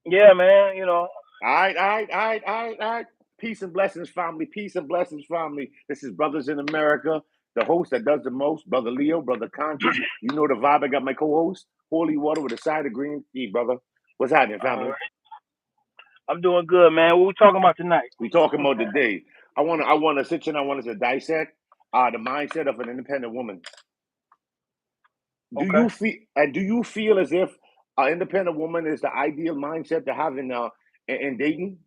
Yeah, man. You know, All right, all right, all right, all right, all right. Peace and blessings, family. Peace and blessings, family. This is Brothers in America, the host that does the most, Brother Leo, Brother Conscious. You know the vibe. I got my co-host, Holy Water with a side of green tea, brother. What's happening, all family? right. I'm doing good, man. What we talking about tonight? We talking about today. I wanna sit and I want us to dissect the mindset of an independent woman. Do Okay. you feel as if an independent woman is the ideal mindset to have in dating?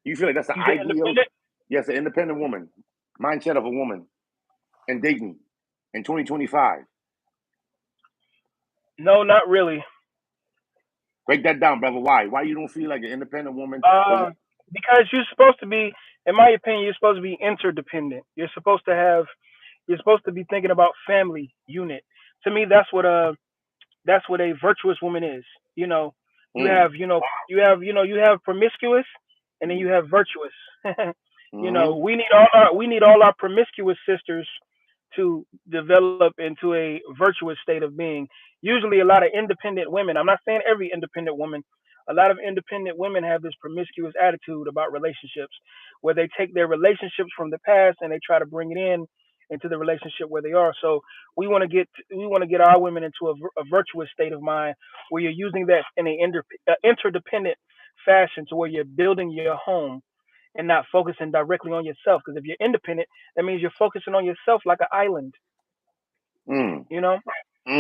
You feel like that's the You say ideal, independent? yes, an independent woman mindset of a woman in dating in 2025. No, not really. Break that down, brother. Why? Why you don't feel like an independent woman is? Uh, because you're supposed to be, in my opinion, you're supposed to be interdependent. You're supposed to be thinking about family unit. To me, that's what a virtuous woman is. You know, Mm, you have promiscuous, and then you have virtuous. mm-hmm, We need all our promiscuous sisters to develop into a virtuous state of being. Usually, a lot of independent women. I'm not saying every independent woman. A lot of independent women have this promiscuous attitude about relationships, where they take their relationships from the past and they try to bring it in into the relationship where they are. So we want to get our women into a virtuous state of mind where you're using that in an interdependent fashion to where you're building your home and not focusing directly on yourself. Because if you're independent, that means you're focusing on yourself like an island. mm, You know,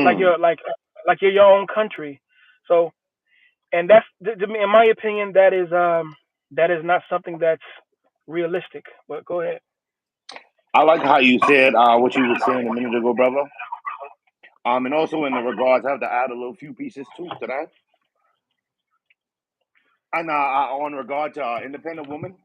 like mm. you're your own country. So, and that's in my opinion, that is not something that's realistic. But go ahead. I like how you said what you were saying a minute ago, brother. And also in the regards, I have to add a little few pieces too to that. And on regard to independent woman,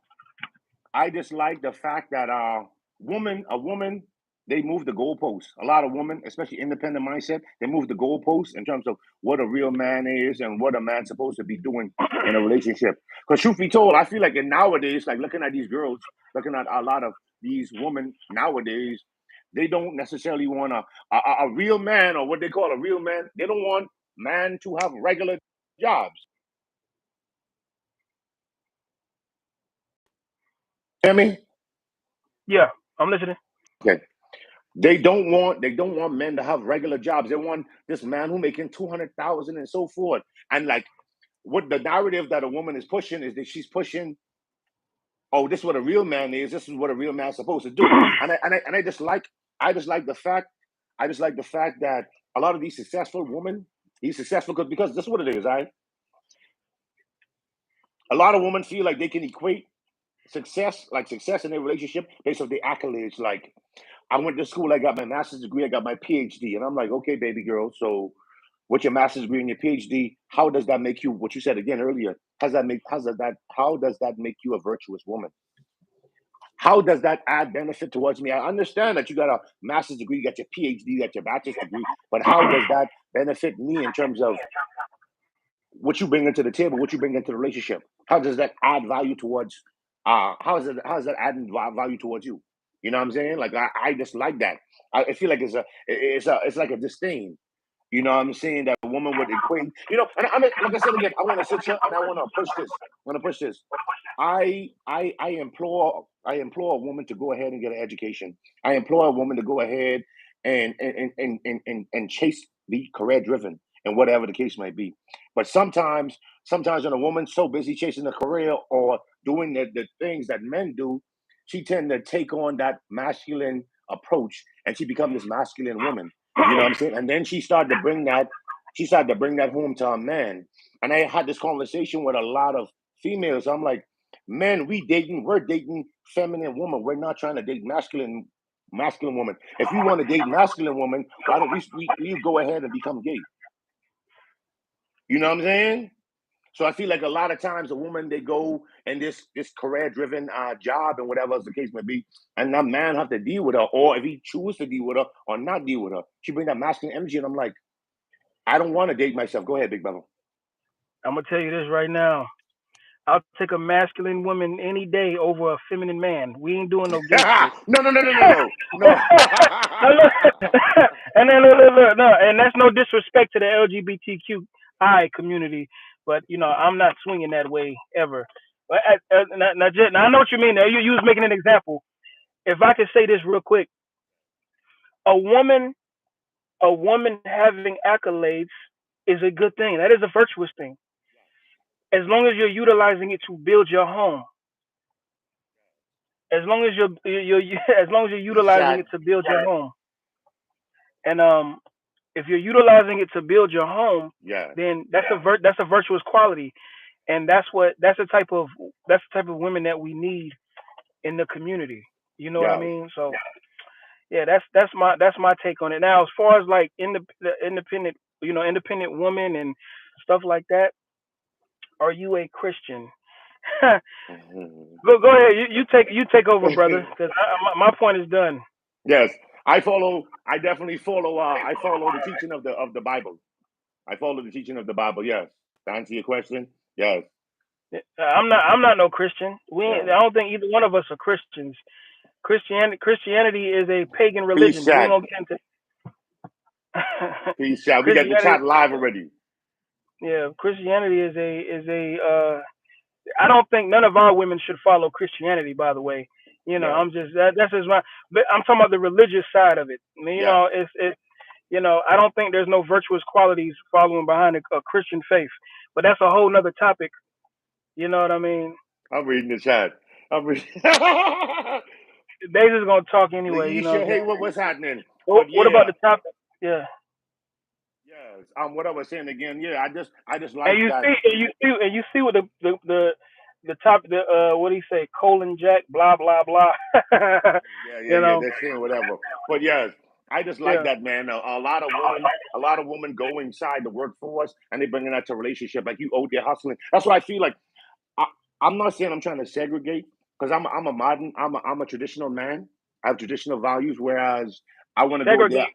I just like the fact that a woman, they move the goalposts. A lot of women, especially independent mindset, they move the goalposts in terms of what a real man is and what a man's supposed to be doing in a relationship. Because truth be told, I feel like in nowadays, like looking at these girls, looking at a lot of these women nowadays, they don't necessarily want a real man or what they call a real man. They don't want man to have regular jobs. Hear me? Yeah, I'm listening. Okay. They don't want men to have regular jobs. They want this man who making 200,000 and so forth. And like what the narrative that a woman is pushing is that she's pushing, oh, this is what a real man is. This is what a real man's supposed to do. And I just like the fact that a lot of these successful women, these successful because this is what it is, right? A lot of women feel like they can equate success in their relationship based off their accolades. Like I went to school, I got my master's degree, I got my PhD, and I'm like, okay, baby girl, so with your master's degree and your PhD, how does that make you? What you said again earlier, how does that make you a virtuous woman? How does that add benefit towards me? I understand that you got a master's degree, you got your PhD, you got your bachelor's degree, but how does that benefit me in terms of what you bring into the table, what you bring into the relationship? How does that add value towards? How is that adding value towards you? You know what I'm saying? Like I just like that. I feel like it's like a disdain. You know what I'm saying? That a woman would equate. You know, and I mean, like I said again, I want to sit here and I want to push this. I want to push this. I implore a woman to go ahead and get an education. I implore a woman to go ahead and chase, be career driven and whatever the case might be. But sometimes when a woman's so busy chasing a career or doing the things that men do, she tend to take on that masculine approach and she becomes this masculine woman. You know what I'm saying? And then she started to bring that home to a man. And I had this conversation with a lot of females. I'm like, men, we're dating feminine woman. We're not trying to date masculine woman. If you want to date masculine woman, why don't we go ahead and become gay? You know what I'm saying? So I feel like a lot of times a woman they go in this career driven job and whatever else the case may be, and that man have to deal with her, or if he chooses to deal with her or not deal with her, she bring that masculine energy, and I'm like, I don't want to date myself. Go ahead, big brother. I'm gonna tell you this right now. I'll take a masculine woman any day over a feminine man. We ain't doing no gay shit. No, no, no, no, no, no, no. No, look, and then look, no, and that's no disrespect to the LGBTQI community, But I'm not swinging that way ever. But now I know what you mean. Now you was making an example. If I could say this real quick, a woman a woman having accolades is a good thing. That is a virtuous thing, as long as you're utilizing it to build your home. As long as as long as you're utilizing it Exact. to build your home, and if you're utilizing it to build your home, Yeah. then that's a virtuous quality, and that's the type of women that we need in the community. You know what I Yes. mean? So yeah, that's my take on it. Now, as far as like the independent, independent woman and stuff like that, are you a Christian? Mhm. Go ahead. You take over, brother, because my point is done. Yes, I follow. I definitely follow. I follow the teaching of the Bible. I follow the teaching of the Bible. Yes. To answer your question, yes. I'm not no Christian. Yeah. I don't think either one of us are Christians. Christianity is a pagan Peace religion. We ain't chat. gonna get into Peace chat. We got the Christianity. chat live already. Yeah, Christianity is a. I don't think none of our women should follow Christianity. By the way, Yes. I'm just that's just my. But I'm talking about the religious side of it. I mean, Yes. I don't think there's no virtuous qualities following behind a Christian faith. But that's a whole nother topic. You know what I mean? I'm reading the chat. I'm reading. They just gonna talk anyway. You know what Laisha, I'm hey, saying? what's happening? What, But what about yeah, the topic? Yeah. yes. What I was saying again. Yeah, I just And like you that. see, and you see what the top what do you say? Colon Jack, blah blah blah. Yeah, yeah, you yeah. know? They're saying whatever. But yes, I just like Yeah. that, man. A lot of women go inside the workforce and they bring that to relationship. Like you out there hustling. That's what I feel like. I, I'm not saying I'm trying to segregate because I'm a traditional man. I have traditional values, whereas I want to go Segregate. there.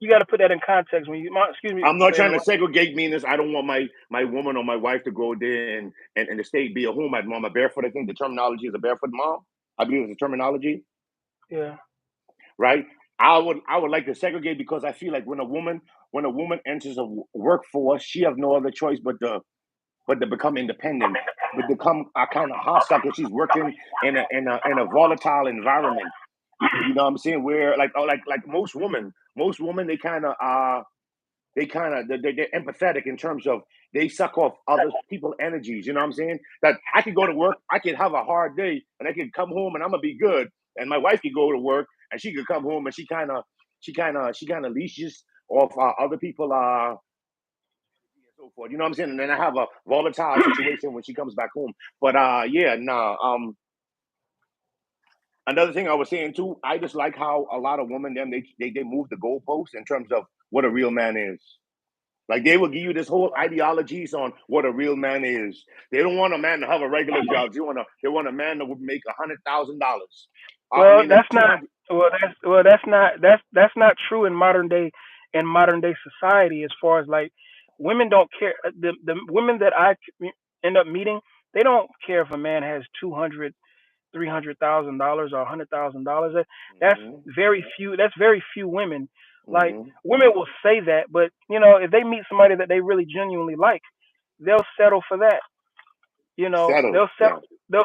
You got to put that in context when excuse me I'm not for trying to interrupting. segregate meanings. I don't want my woman or my wife to go there and the state be a homemade mom, a barefoot. I think the terminology is a barefoot mom. I believe it's a terminology, Yeah. right? I would like to segregate because I feel like when a woman enters a workforce, she have no other choice but to become independent, but become a kind of hostile because she's working in a volatile environment. You know what I'm saying? Where like most women they're empathetic in terms of they suck off other people's energies. You know what I'm saying? That I could go to work, I could have a hard day, and I could come home and I'm gonna be good. And my wife could go to work and she could come home and she kind of leashes off other people and so forth. You know what I'm saying? And then I have a volatile situation when she comes back home. But yeah, nah. Another thing I was saying too, I just like how a lot of women they move the goalposts in terms of what a real man is. Like they will give you this whole ideologies on what a real man is. They don't want a man to have a regular job. They want a man that would make $100,000. I Well, mean, a that's two not. hundred. That's not true in modern day society. As far as like, women don't care. The women that I end up meeting, they don't care if a man has 200, $300,000 or $100,000. That's Mm-hmm, very few. That's very few women. Like, mm-hmm. women will say that, but if they meet somebody that they really genuinely like, they'll settle for that. Settle. They'll settle. Yeah. They'll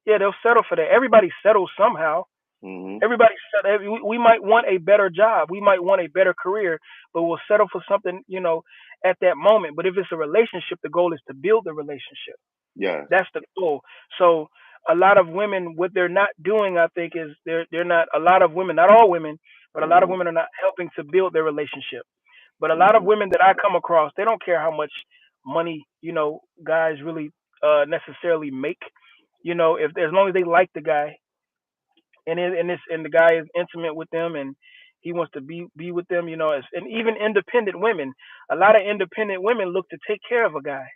Yeah, they'll settle for that. Everybody settles somehow. Mm-hmm. Everybody said we might want a better job, we might want a better career, but we'll settle for something, at that moment. But if it's a relationship, the goal is to build the relationship. Yes. That's the goal. So a lot of women, what they're not doing, I think, is they're not. A lot of women, not all women, but a lot of Mm-hmm, women are not helping to build their relationship. But a lot of mm-hmm. women that I come across, they don't care how much money, guys really necessarily make. If as long as they like the guy, and the guy is intimate with them, and he wants to be with them, and even independent women, a lot of independent women look to take care of a guy.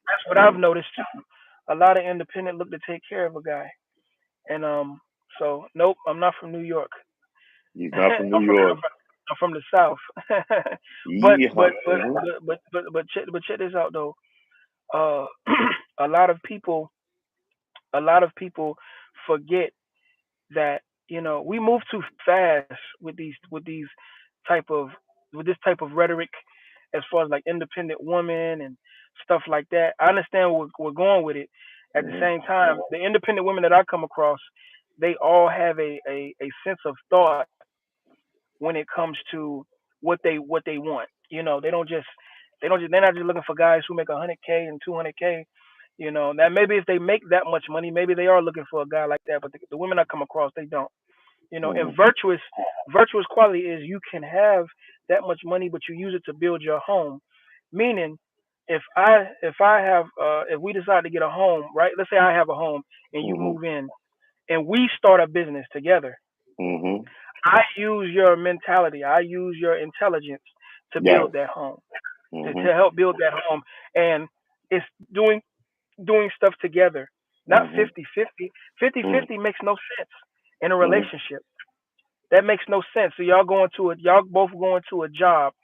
That's what I've Mm-hmm. noticed too. A lot of independent look to take care of a guy. And so nope, I'm not from New York. He's not from New York. I'm from the South. but but Yeehaw. but Mm-hmm. but check this out though. Uh, a lot of people a lot of people forget that we move too fast type of with this type of rhetoric, as far as like independent woman and stuff like that. I understand where we're going with it. At the Mhm. same time, the independent women that I come across, they all have a sense of thought when it comes to what they want. They're not just looking for guys who make 100K and 200K. That maybe if they make that much money, maybe they are looking for a guy like that. But the women I come across, they don't. And Mhm. virtuous quality is you can have that much money, but you use it to build your home. Meaning, if we decide to get a home, right? Let's say I have a home and you Mhm. move in, and we start a business together. Mhm. I use your mentality. I use your intelligence to Yes. build that home, to Mhm. help build that home. And it's doing doing stuff together, not Mhm. 50-50. 50 Mhm. 50 makes no sense in a Mhm. relationship. That makes no sense. So y'all both going to a job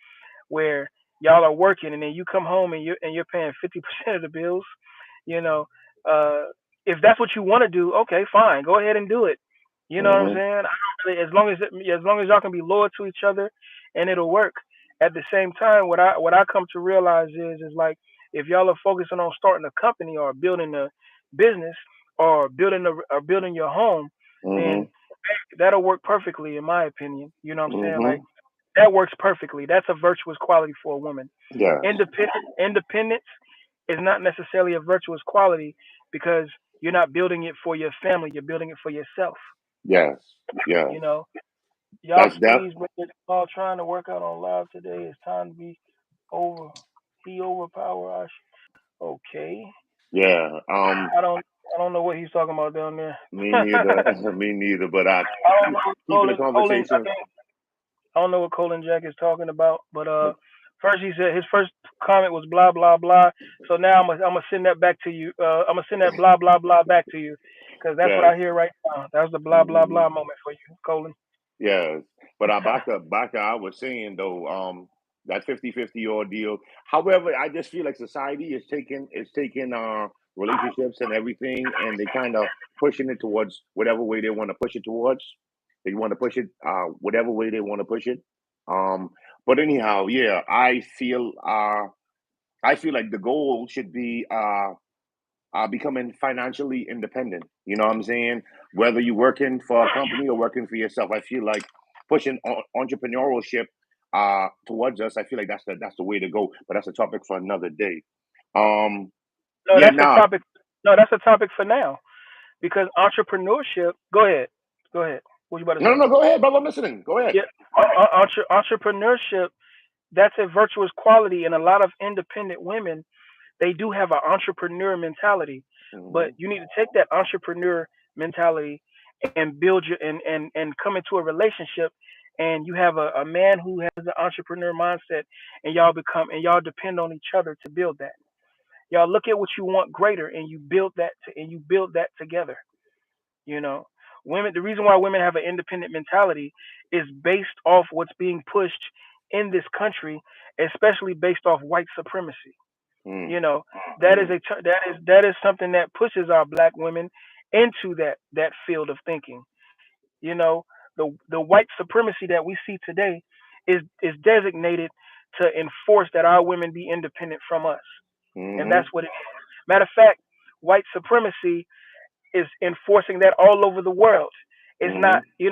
where y'all are working, and then you come home and you're paying 50% of the bills. You know, uh, if that's what you want to do, okay, fine, go ahead and do it. You know what I'm Mhm. saying? I don't really, as long as y'all can be loyal to each other, and it'll work. At the same time, what I come to realize is like, if y'all are focusing on starting a company or building a business or building your home, then Mhm. that'll work perfectly in my opinion. You know what I'm saying? Like, Mhm. that works perfectly. That's a virtuous quality for a woman. Yes. Independence is not necessarily a virtuous quality because you're not building it for your family. You're building it for yourself. Yes. Yes. You know, y'all That's that. squeeze, but all trying to work out on live today. It's time to be over. He overpower us. Okay. Yeah. I don't. I don't know what he's talking about down there. Me I neither. Me neither. But don't know what keeping the Colin. conversation. I don't know what Colin Jack is talking about, but first he said his first comment was blah blah blah. So now I'm gonna send that back to you. I'm gonna send that blah blah blah back to you, because that's what Yes. I hear right now. That was the blah blah Mhm. blah moment for you, Colin. Yes. But back to I was saying though, that 50-50 ordeal. However, I just feel like society is taking relationships and everything, and they kind of pushing it towards whatever way they want to push it towards. They want to push it whatever way they want to push it. Um but anyhow, yeah, I feel like the goal should be becoming financially independent. You know what I'm saying? Whether you're working for a company or working for yourself, I feel like pushing entrepreneurship towards us. I feel like that's the way to go. But that's a topic for another day. Um, No, yeah, that's a nah, topic. No, that's a topic for now, because entrepreneurship. Go ahead. Go ahead. What you about to no, no, say? no. Go ahead, brother. I'm listening. Go ahead. Yeah, entrepreneurship. That's a virtuous quality, and a lot of independent women, they do have an entrepreneur mentality, but Hmm. you need to take that entrepreneur mentality and build your and come into a relationship, and you have a man who has an entrepreneur mindset, and y'all depend on each other to build that. Y'all look at what you want greater, and you build that together. You know, the reason why women have an independent mentality is based off what's being pushed in this country, especially based off white supremacy. Mm, You know, mm, that is something that pushes our black women into that field of thinking. You know, the white supremacy that we see today is designated to enforce that our women be independent from us, and mm-hmm, that's what it is. Matter of fact, white supremacy is enforcing that all over the world. It's not, mm-hmm,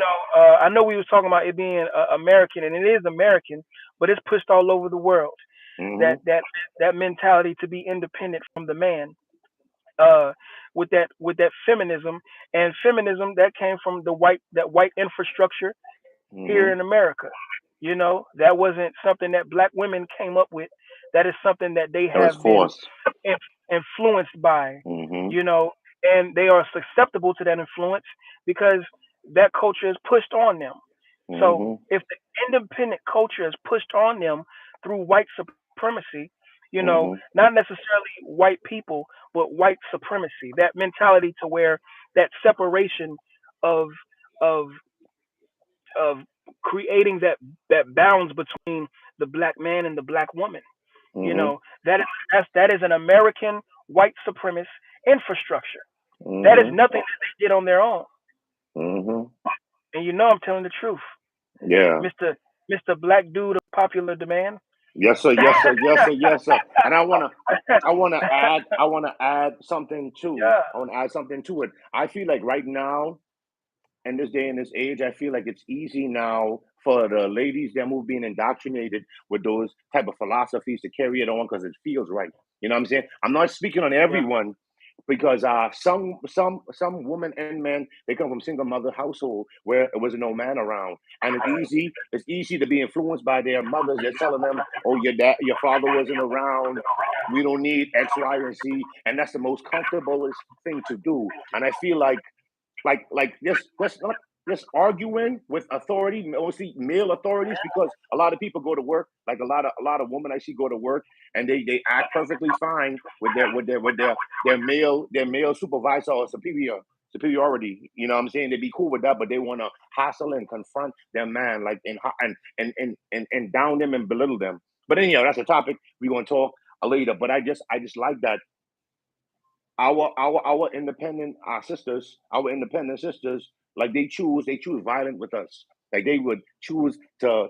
I know we was talking about it being American, and it is American, but it's pushed all over the world. mm-hmm, That mentality to be independent from the man, uh, with that feminism, and feminism that came from that white infrastructure here mm-hmm. in America. That wasn't something that black women came up with. That is something that they That was have been forced. influenced by, Mm-hmm, you know, and they are susceptible to that influence because that culture is pushed on them. So mm-hmm, if the independent culture is pushed on them through white supremacy, mm-hmm, not necessarily white people, but white supremacy, that mentality to where that separation of of of creating that bounds between the black man and the black woman. You mm-hmm, know, that is an American white supremacist infrastructure. That is mm-hmm, nothing that they did on their own. mm-hmm. And I'm telling the truth, Yeah. Mister Black Dude of popular demand. Yes, sir. Yes, sir. Yes, sir. Yes, sir. And I wanna add something too. Yeah, I wanna add something to it. I feel like right now, in this day and this age, I feel like it's easy now for the ladies that move being indoctrinated with those type of philosophies to carry it on because it feels right. You know what I'm saying? I'm not speaking on yeah, everyone because some women and men they come from single mother household where it was no man around, and it's easy to be influenced by their mothers. They're telling them, "Oh, your father wasn't around. We don't need X, Y, and Z," and that's the most comfortable thing to do. And I feel like just arguing with authority, mostly male authorities, because a lot of people go to work, like a lot of women I see go to work, and they act perfectly fine with their male supervisor or superiority. You know what I'm saying? They be cool with that, but they want to hassle and confront their man, like and down them and belittle them. But anyhow, that's a topic we're gonna talk later. But I just like that our independent sisters, like they choose violent with us. Like they would choose to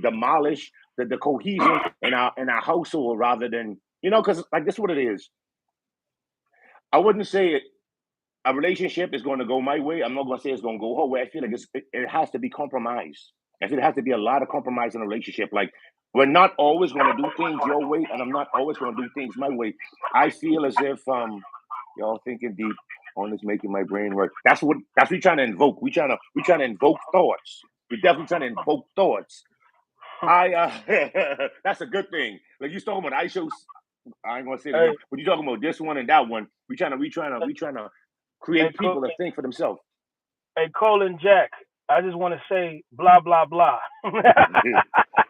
demolish the cohesion in our household rather than because like this is what it is. I wouldn't say a relationship is going to go my way. I'm not going to say it's going to go her way. I feel like it has to be compromised. I feel it has to be a lot of compromise in a relationship. Like we're not always going to do things your way, and I'm not always going to do things my way. I feel as if y'all thinking deep on this, making my brain work. That's what we trying to invoke. We trying to invoke thoughts. We definitely trying to invoke thoughts. I that's a good thing. Like you talking about ISOs. I ain't gonna say the hey, name, but you talking about this one and that one. We trying to hey, create people to think for themselves. hey, Colin Jack. I just want to say blah blah blah.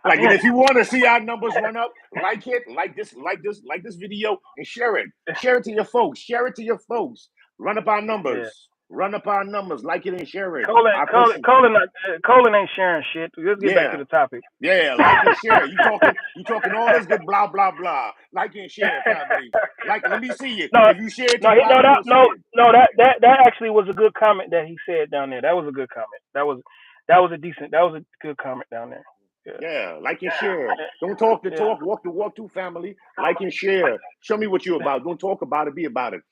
Like, and if you want to see our numbers run up, like it, like this video, and share it. Share it to your folks. Share it to your folks. Run up our Yeah, numbers. Run up our numbers. Like it and share it. Colin, I Colin, appreciate. Colin, Colin ain't sharing shit. Let's get back to Yeah, the topic. yeah. Like and share. You talking all this good blah blah blah. Like and share, family. Like, let me see it. No, If you share it to no, your no, island, we'll see it. that actually was a good comment that he said down there. That was a good comment. That was a good comment down there. Yeah, Yeah, like and share. Don't talk the yeah, talk, walk the walk too, family. Like and share. Show me what you're about. Don't talk about it, be about it.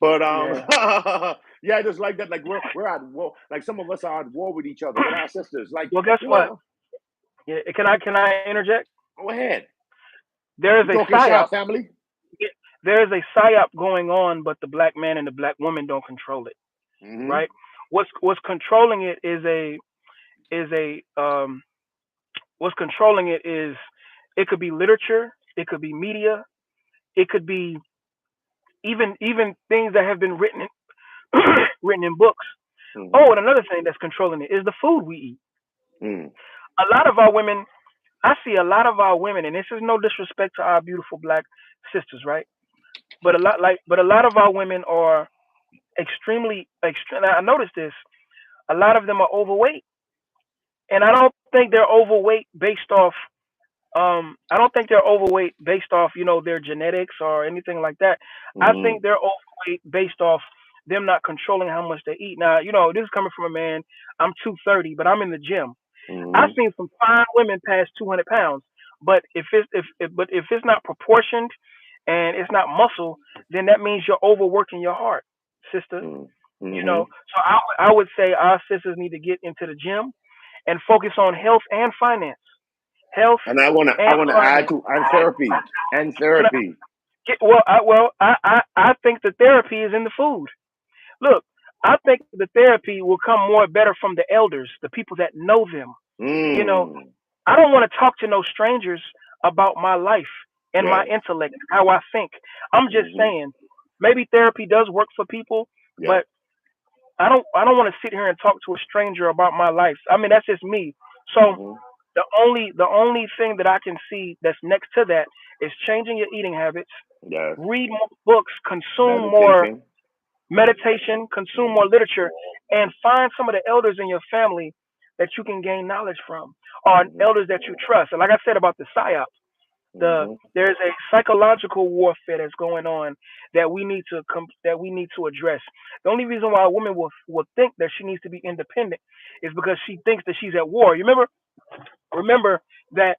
But yeah, yeah, just like that. Like we're at war. Like some of us are at war with each other, with our sisters. Like, well, guess you what? know, Yeah, can I interject? go ahead. There is You a talking psyop. shop, family? There is a psyop going on, but the black man and the black woman don't control it. Mm-hmm. Right? What's controlling it is what's controlling it is it could be literature, it could be media, it could be even things that have been written in books. Mm-hmm. Oh, and another thing that's controlling it is the food we eat. Mm-hmm. A lot of our women, I see a lot of our women, and this is no disrespect to our beautiful black sisters, right? But a lot of our women are extremely extreme. I noticed this. A lot of them are overweight, and I don't think they're overweight based off. I don't think they're overweight based off their genetics or anything like that. I Mm-hmm. think they're overweight based off them not controlling how much they eat. Now, this is coming from a man. I'm 230, but I'm in the gym. I've Mm-hmm. seen some fine women past 200 pounds, but if it's not proportioned and it's not muscle, then that means you're overworking your heart, sister. Mm-hmm. So I would say our sisters need to get into the gym and focus on health and finance. Health And I wanna and I wanna add finance. to and therapy and Can I therapy. I think the therapy is in the food. Look, I think the therapy will come more better from the elders, the people that know them. You know, Mm. I don't want to talk to no strangers about my life and my Yes. intellect, how I think. I'm just Mm-hmm. saying, maybe therapy does work for people, Yes. but I don't want to sit here and talk to a stranger about my life. I mean, that's just me. So Mm-hmm. the only thing that I can see that's next to that is changing your eating habits, Yes. read more books, consume more Meditation. meditation, consume more literature, and find some of the elders in your family that you can gain knowledge from, or Mm-hmm. elders that you trust. And like I said about the psyop, Mm-hmm. there's a psychological warfare that's going on that we need to address. The only reason why a woman will think that she needs to be independent is because she thinks that she's at war. You remember? Remember that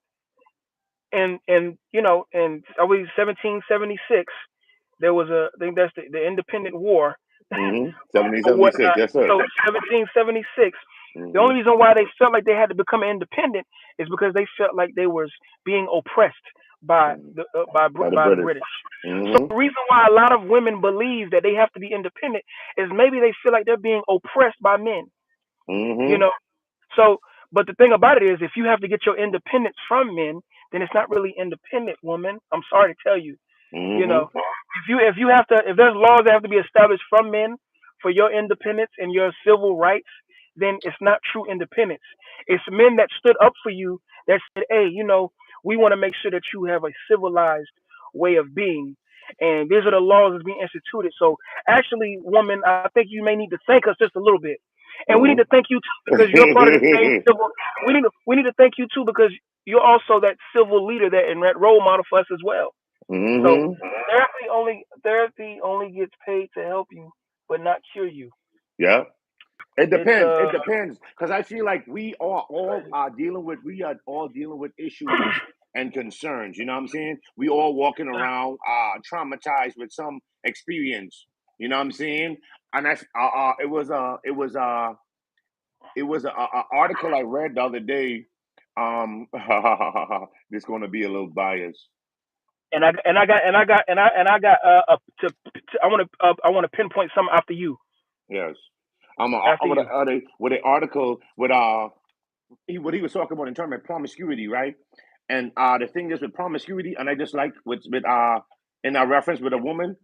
in in I believe 1776 there was I think that's the Independent War Mm-hmm. 70, or 76. whatnot. Yes, sir. So 1776. The Mm-hmm. only reason why they felt like they had to become independent is because they felt like they was being oppressed by Mm-hmm. By the by the British. British. So Mm-hmm. the reason why a lot of women believe that they have to be independent is maybe they feel like they're being oppressed by men. You Mm-hmm. know. So, but the thing about it is, if you have to get your independence from men, then it's not really independent, woman. I'm sorry to tell you. You Mm-hmm. know, if you have to if there's laws that have to be established from men for your independence and your civil rights, then it's not true independence. It's men that stood up for you that said, hey, we want to make sure that you have a civilized way of being. And these are the laws that's being instituted. So actually, woman, I think you may need to thank us just a little bit. And we need Mm-hmm. to thank you too because you're part of the same civil we need to thank you too because you're also that civil leader that and that role model for us as well. So Mm-hmm. therapy only gets paid to help you, but not cure you. Yeah. It It's depends. It depends. Because I feel like we are all dealing with issues and concerns. You know what I'm saying? We all walking around traumatized with some experience. You know what I'm saying? And that's it was a article I read the other day. This gonna be a little biased. and I got I want to pinpoint something after you Yes. after you. With an article with what he was talking about in terms of promiscuity, right? And the thing is with promiscuity, and I just like with in our reference with a woman,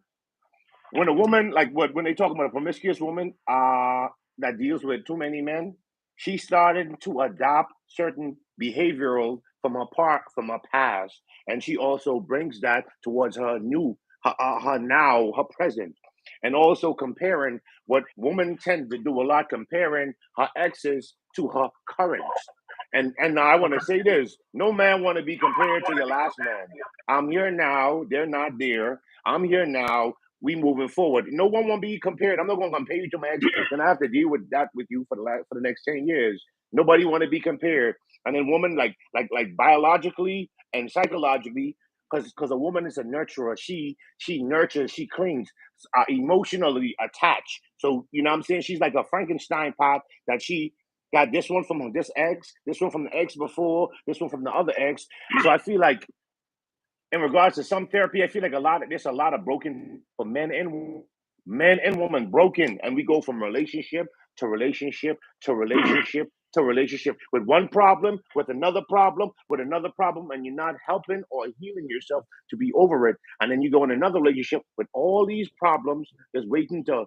when a woman like what when they talk about a promiscuous woman that deals with too many men, she started to adopt certain behavioral from her past, and she also brings that towards her now her present, and also comparing what women tend to do a lot, comparing her exes to her currents. And now I want to Okay. say this: no man want to be compared to your last man. I'm here now; they're not there. I'm here now. We moving forward. No one want to be compared. I'm not going to compare you to my ex. Then I have to deal with that with you for the next 10 years. Nobody want to be compared. And then woman like biologically and psychologically, because a woman is a nurturer. She nurtures. She clings. Emotionally attached. So you know what I'm saying. She's like a Frankenstein pot that she got this one from this ex, this one from the ex before, this one from the other ex. So I feel like in regards to some therapy, I feel like there's a lot of broken for men and women broken, and we go from relationship to relationship to relationship to relationship with one problem, with another problem, and you're not helping or healing yourself to be over it, and then you go in another relationship with all these problems that's waiting to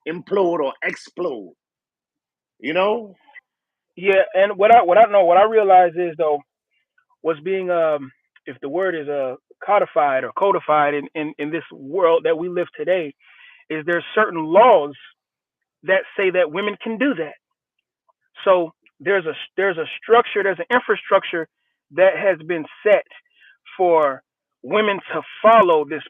implode or explode. You know? Yeah, and what I realize is though what's being if the word is codified or codified in this world that we live today is there's certain laws that say that women can do that. So there's a structure, there's an infrastructure that has been set for women to follow this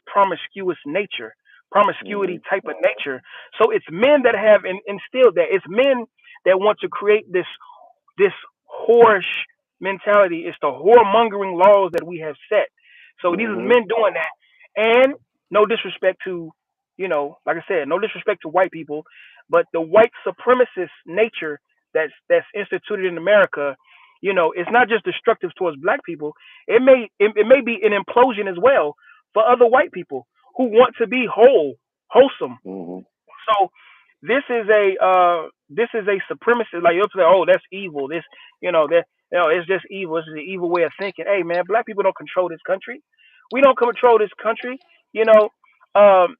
Mm-hmm. promiscuity type of nature. So it's men that have instilled that. It's men that want to create this whorish mentality. It's the whoremongering laws that we have set. So these are Mm-hmm. men doing that. And no disrespect to, like I said, no disrespect to white people, but the white supremacist nature that's instituted in America, it's not just destructive towards black people. It may be an implosion as well for other white people who want to be wholesome. Mm-hmm. So this is a supremacist. Like you'll say, oh, that's evil. That it's just evil. This is an evil way of thinking. Hey, man, black people don't control this country. We don't control this country. You know,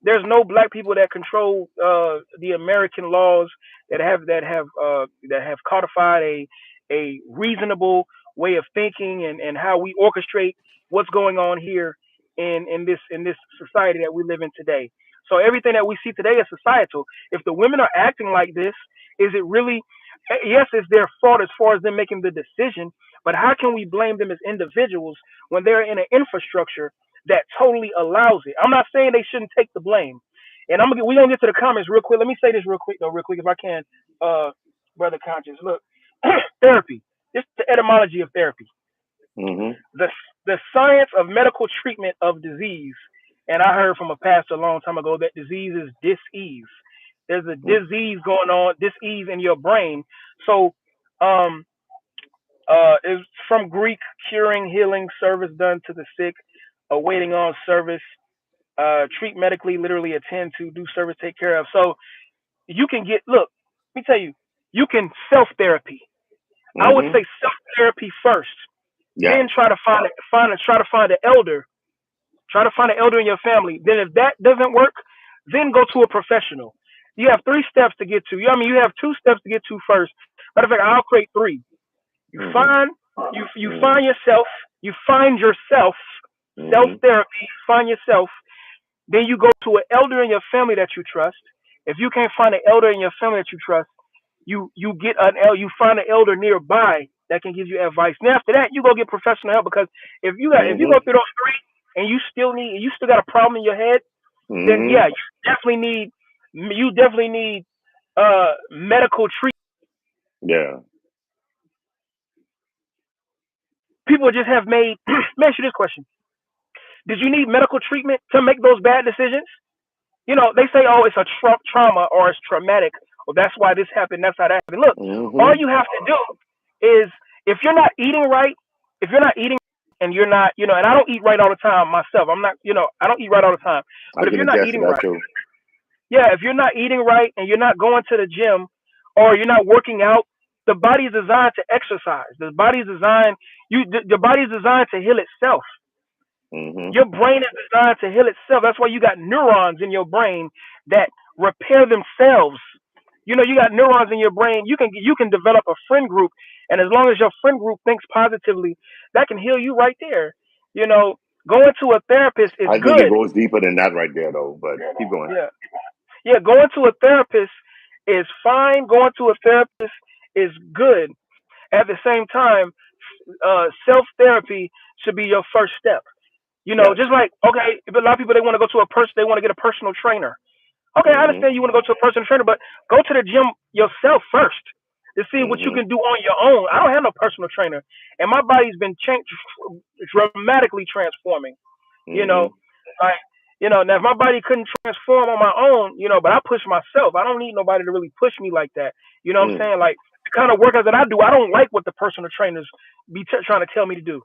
there's no black people that control the American laws that have codified a reasonable way of thinking and how we orchestrate what's going on here in this society that we live in today. So everything that we see today is societal. If the women are acting like this, is it really? Yes, it's their fault as far as them making the decision. But how can we blame them as individuals when they're in an infrastructure that totally allows it? I'm not saying they shouldn't take the blame. And we're gonna get to the comments real quick. Let me say this real quick though, real quick if I can, brother Conscious. Look, therapy. This is the etymology of therapy. Mm-hmm. The science of medical treatment of disease. And I heard from a pastor a long time ago that disease is dis-ease. There's a disease going on, dis-ease in your brain. So um is from Greek, curing, healing, service done to the sick, awaiting on service, treat medically, literally attend to, do service, take care of. So you can get, look, let me tell you, you can self therapy. I would Mm-hmm. say self therapy first, Yeah. then try to find an elder, try to find an elder in your family. Then if that doesn't work, then go to a professional. You have three steps to get to. I mean, you have two steps to get to first. Matter of fact, I'll create three. You Mm-hmm. find you Mm-hmm. find yourself, you find yourself, self Mm-hmm. therapy, find yourself. Then you go to an elder in your family that you trust. If you can't find an elder in your family that you trust, you get you find an elder nearby that can give you advice. And after that, you go get professional help, because if you Mm-hmm. go through those three and you still got a problem in your head, then Mm-hmm. yeah, you definitely need medical treatment. Yeah. People just have made let me ask you this question. Did you need medical treatment to make those bad decisions? You know, they say, oh, it's a trauma, or it's traumatic, or that's why this happened, that's how that happened. Look, all Mm-hmm. you have to do is, if you're not eating right, if you're not eating and you're not, and I don't eat right all the time myself. I'm not, I don't eat right all the time. I But if can you're not attest to eating that right, too. yeah, if you're not eating right and you're not going to the gym or you're not working out, the body is designed to exercise. The body is designed, the body is designed to heal itself. Mm-hmm. Your brain is designed to heal itself. That's why you got neurons in your brain that repair themselves. You got neurons in your brain. You can develop a friend group, and as long as your friend group thinks positively, that can heal you right there. You know, going to a therapist is I think it good. goes deeper than that right there, though. But keep going. Yeah, yeah. Going to a therapist is fine. Going to a therapist is good. At the same time, self therapy should be your first step. Yes. Just like, okay, a lot of people, they want to go to a person, they want to get a personal trainer. Okay, I Mm-hmm. understand you want to go to a personal trainer, but go to the gym yourself first to see what you Mm-hmm. can do on your own. I don't have no personal trainer, and my body's been dramatically transforming. You know, Mm-hmm. like now if my body couldn't transform on my own, but I push myself. I don't need nobody to really push me like that. You know what I'm Mm. saying? Like the kind of workouts that I do, I don't like what the personal trainers be trying to tell me to do.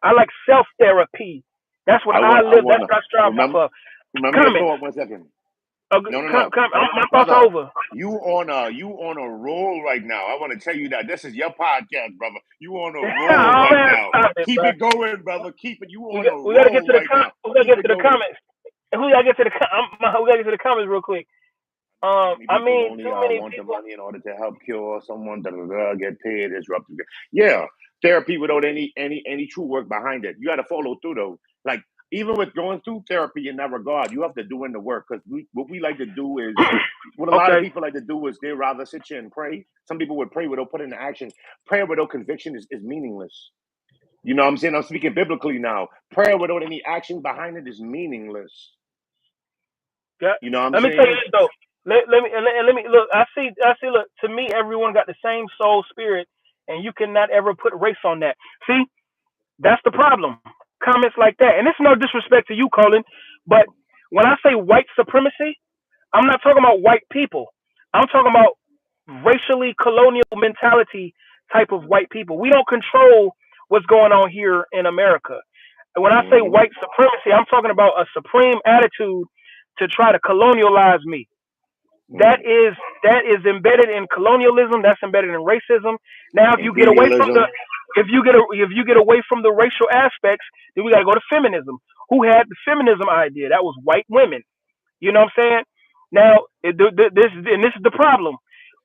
I like self therapy. That's what I I live. want That's to what I strive remember. for. Remember your Comments. thought 1 second. Oh, No. my thoughts are Brother, over. you on a roll right now. I want to tell you that this is your podcast, brother. You on a roll Oh right man, now. stop it, Keep bro. it going, brother. Keep it. You We on got, a we got to get roll to the right now. we got to Keep get it to the going. comments. And we got to get to the we got to get to the comments real quick. Many I people mean, only too many want the people. money in order to help cure someone. Da, da, da, get paid, disrupt. Yeah, therapy without any true work behind it. You got to follow through though. Like even with going through therapy in that regard, you have to do in the work because what we like to do is what a lot of Okay, people like to do is they rather sit here and pray. Some people would pray without putting in action. Prayer without conviction is meaningless. You know what I'm saying? I'm speaking biblically now. Prayer without any action behind it is meaningless. yeah. You know what I'm Let me tell you saying? this though. Let me look. I see. Look, to me, everyone got the same soul spirit, and you cannot ever put race on that. See, that's the problem. Comments like that, and it's no disrespect to you, Colin, but when I say white supremacy, I'm not talking about white people. I'm talking about racially colonial mentality type of white people. We don't control what's going on here in America. And when I say Mm-hmm. white supremacy, I'm talking about a supreme attitude to try to colonialize me. That Mm. is that is embedded in colonialism. That's embedded in racism. Now, if you get away from the Imperialism. if you get away from the racial aspects, then we got to go to feminism. Who had the feminism idea? That was white women. You know what I'm saying? Now, this is the problem.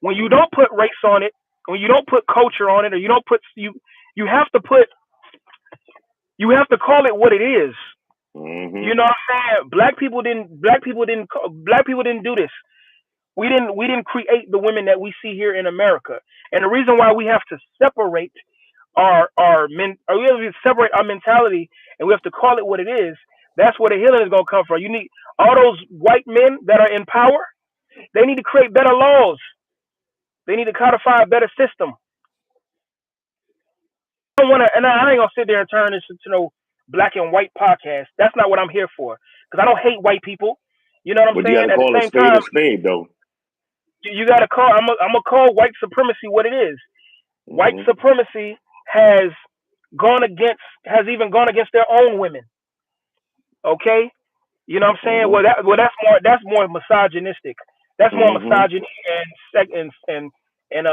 When you Mm-hmm. don't put race on it, when you don't put culture on it, or you don't put you have to call it what it is. Mm-hmm. You know what I'm saying? Black people didn't do this. We didn't create the women that we see here in America. And the reason why we have to separate our men, or we have to separate our mentality, and we have to call it what it is. That's where the healing is gonna come from. You need all those white men that are in power. They need to create better laws. They need to codify a better system. don't want to, and I ain't gonna sit there and turn this into no black and white podcast. That's not what I'm here for. Because I don't hate white people. You know what I'm But you got saying? to At the call same time, a spade, though. you got to call. I'm gonna call white supremacy what it is. White Hmm. supremacy has has even gone against their own women. Okay, you know what I'm saying? Hmm. That's more misogynistic. That's more Hmm. misogyny and and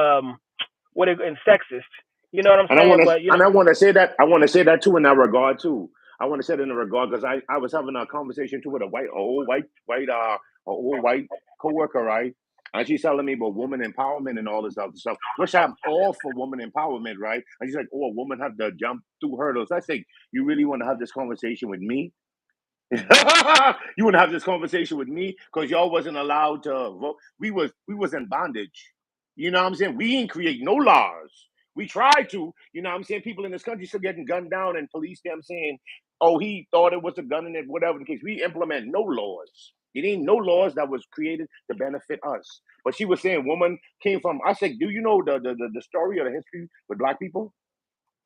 and sexist. You know what I'm And I saying? want to, But you know, and I want to say that, I want to say that too in that regard too. I want to say it in the regard because I was having a conversation too with a old white coworker, right? And she's telling me about woman empowerment and all this other stuff, which I'm all for woman empowerment, right? And she's like, "Oh, a woman have to jump through hurdles." I think you really want to have this conversation with me? You want to have this conversation with me because y'all wasn't allowed to vote. We was in bondage. You know what I'm saying? We didn't create no laws. We tried to. You know what I'm saying? People in this country still getting gunned down and police them saying, "Oh, he thought it was a gun in it," whatever the case. We implement no laws. It ain't no laws that was created to benefit us. But she was saying woman came from. I said, do you know the story or the history with black people?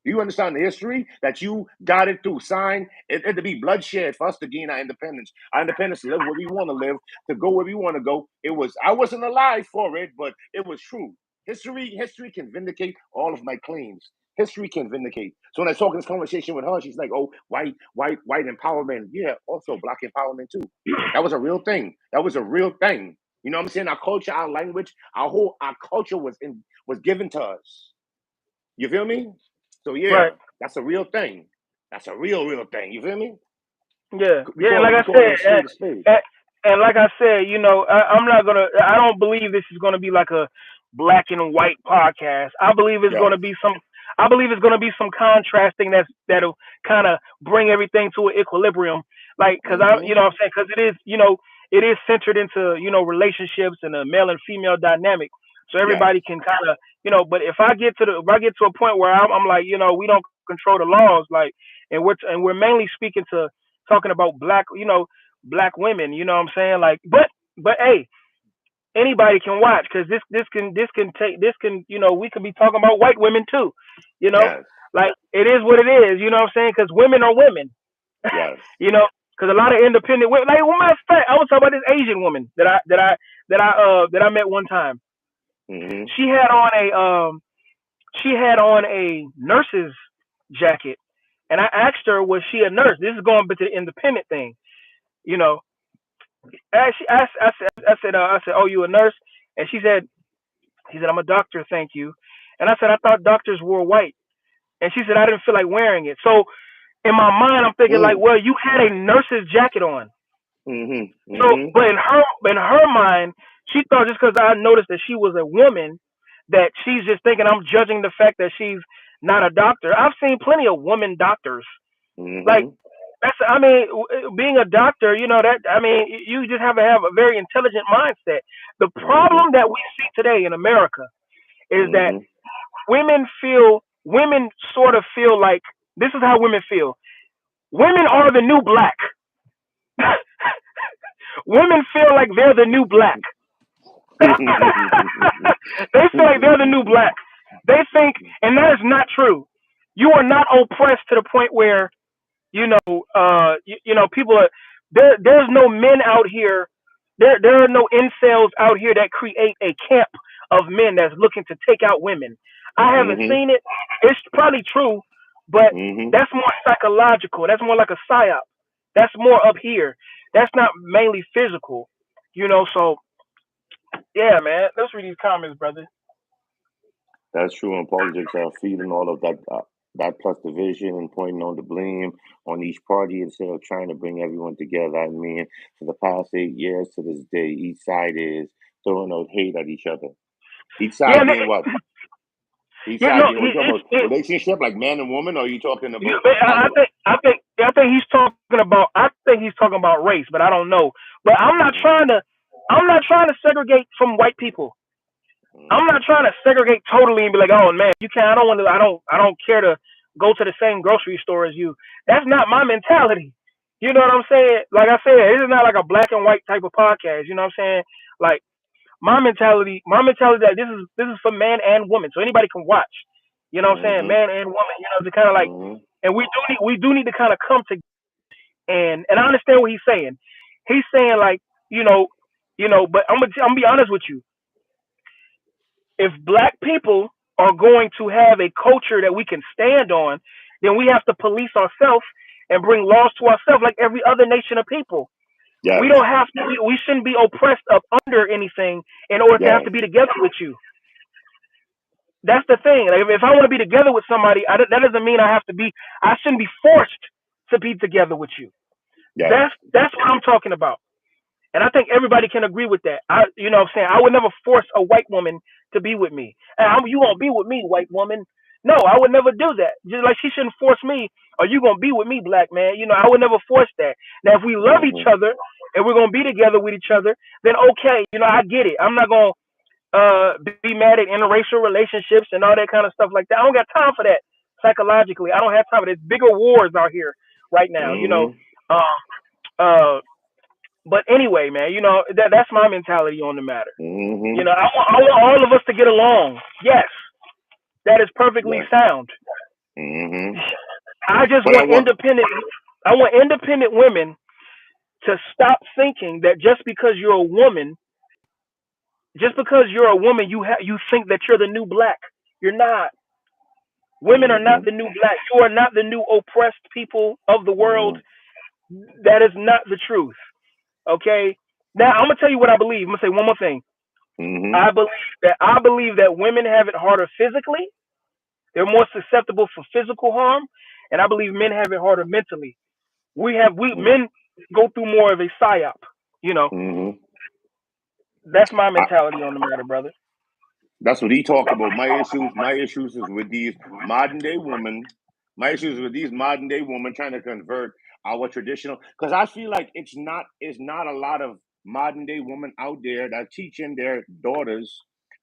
Do you understand the history that you got it through sign? It had to be bloodshed for us to gain our independence. Our independence to live where we want to live, to go where we want to go. It was I wasn't alive for it, but it was true. History can vindicate all of my claims. History can vindicate. So when I talk in this conversation with her, she's like, "Oh, white empowerment. Yeah, also black empowerment too. That was a real thing. That was a real thing. You know what I'm saying? Our culture, our language, our culture was given to us. You feel me? So right? yeah, that's a real thing. That's a real thing. You feel me? Yeah, We yeah. And call like we I call said, a spade a spade. and like I said, you know, I'm not gonna. I don't believe this is gonna be like a black and white podcast. I believe it's Yeah. gonna be some. I believe it's gonna be some contrasting that'll kind of bring everything to an equilibrium. Like, cause Mm-hmm. you know what I'm saying, cause it is, it is centered into, relationships and a male and female dynamic. So Yes. everybody can kind of, but if I get to a point where I'm like, we don't control the laws, like, and we're mainly speaking to talking about black women. You know what I'm saying? Like, but hey, anybody can watch because this can we could be talking about white women too. You know, Yes. like it is what it is. You know what I'm saying? Because women are women. Yes. you know, because a lot of independent women. Like, well, matter of fact, I was talking about this Asian woman that I met one time. Mm-hmm. She had on a nurse's jacket, and I asked her, was she a nurse? This is going back to the independent thing. You know, I said, oh, you a nurse? And he said, I'm a doctor, thank you. And I said, I thought doctors wore white. And she said, I didn't feel like wearing it. So in my mind, I'm thinking like, Mm-hmm. well, you had a nurse's jacket on. Mm-hmm. So, Mm-hmm. but in her mind, she thought just because I noticed that she was a woman, that she's just thinking I'm judging the fact that she's not a doctor. I've seen plenty of women doctors. Like, Mm-hmm. being a doctor, that I mean, you just have to have a very intelligent mindset. The Mm-hmm. problem that we see today in America is that Mm-hmm. women sort of feel like this is how women feel. Women are the new black. Women feel like they're the new black. They feel like they're the new black. They think, and that is not true. You are not oppressed to the point where people are there. There's no men out here. There are no incels out here that create a camp of men that's looking to take out women. I haven't Mm-hmm. seen it. It's probably true, but Mm-hmm. that's more psychological. That's more like a psyop. That's more up here. That's not mainly physical. So yeah, man. Let's read these comments, brother. That's true. And politics are feeding all of that plus division and pointing on the blame on each party instead of trying to bring everyone together. I mean, for the past 8 years to this day, each side is throwing out hate at each other. Each Yeah, side being what? Each you side know, being what you talking about? Relationship like man and woman, or are you talking about I other? think he's talking about race, but I don't know. But Mm-hmm. I'm not trying to segregate from white people. I'm Mm-hmm. not trying to segregate totally and be like, oh man, you can't. I don't want to. I don't care to go to the same grocery store as you. That's not my mentality. You know what I'm saying? Like I said, this is not like a black and white type of podcast. You know what I'm saying? Like my mentality that this is for man and woman, so anybody can watch. You know what I'm saying? Mm-hmm. Man and woman. You know, to kind of like, Mm-hmm. and we do need to kind of come to and I understand what he's saying. He's saying like, you know, but I'm gonna be honest with you. If black people are going to have a culture that we can stand on, then we have to police ourselves and bring laws to ourselves like every other nation of people. We Yes. don't have to. We shouldn't be oppressed up under anything in order to have Yes. to be together with you. That's the thing. Like, if I want to be together with somebody, that doesn't mean I have to be. I shouldn't be forced to be together with you. Yes. That's what I'm talking about. And I think everybody can agree with that. You know what I'm saying? I would never force a white woman to be with me. And you won't be with me, white woman. No, I would never do that. Just like she shouldn't force me, or you gonna be with me, black man. You know, I would never force that. Now, if we love each Mm-hmm. other and we're gonna be together with each other, then okay. You know, I get it. I'm not gonna be mad at interracial relationships and all that kind of stuff like that. I don't got time for that psychologically. I don't have time for this. Bigger wars out here right now. You know, Mm-hmm. um, uh, but anyway, man, you know that's my mentality on the matter. You Mm-hmm. know, I want all of us to get along. Yes, that is perfectly Yes. sound. Mm-hmm. I just But I want want. independent. I want independent women to stop thinking that just because you're a woman, you think that you're the new black. You're not. Women are not Mm-hmm. the new black. You are not the new oppressed people of the world. Mm-hmm. That is not the truth. Okay. Now I'm gonna tell you what I believe. I'm gonna say one more thing. Mm-hmm. I believe that women have it harder physically. They're more susceptible for physical harm, and I believe men have it harder mentally. We men go through more of a psyop. You know, Mm-hmm. that's my mentality on the matter, brother. That's what he talk about. My issues is with these modern day women. My issues with these modern day women trying to convert our traditional. Because I feel like it's not a lot of modern day women out there that are teaching their daughters,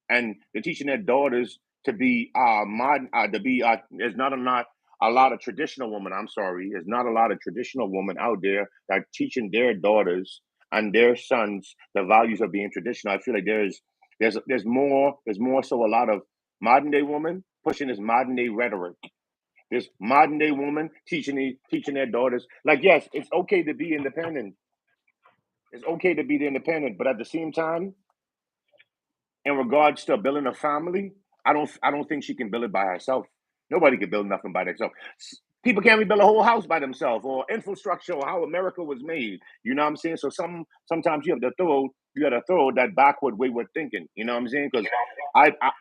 and they're teaching their daughters to be modern. To be there's not a lot of traditional women. I'm sorry, there's not a lot of traditional women out there that are teaching their daughters and their sons the values of being traditional. I feel like there's more so a lot of modern day women pushing this modern day rhetoric. This modern day woman teaching their daughters, like, yes, it's okay to be independent. It's okay to be independent, but at the same time, in regards to building a family, I don't think she can build it by herself. Nobody can build nothing by themselves. People can't even build a whole house by themselves or infrastructure or how America was made. You know what I'm saying? So sometimes you have to throw that backward wayward thinking. You know what I'm saying? Because I, I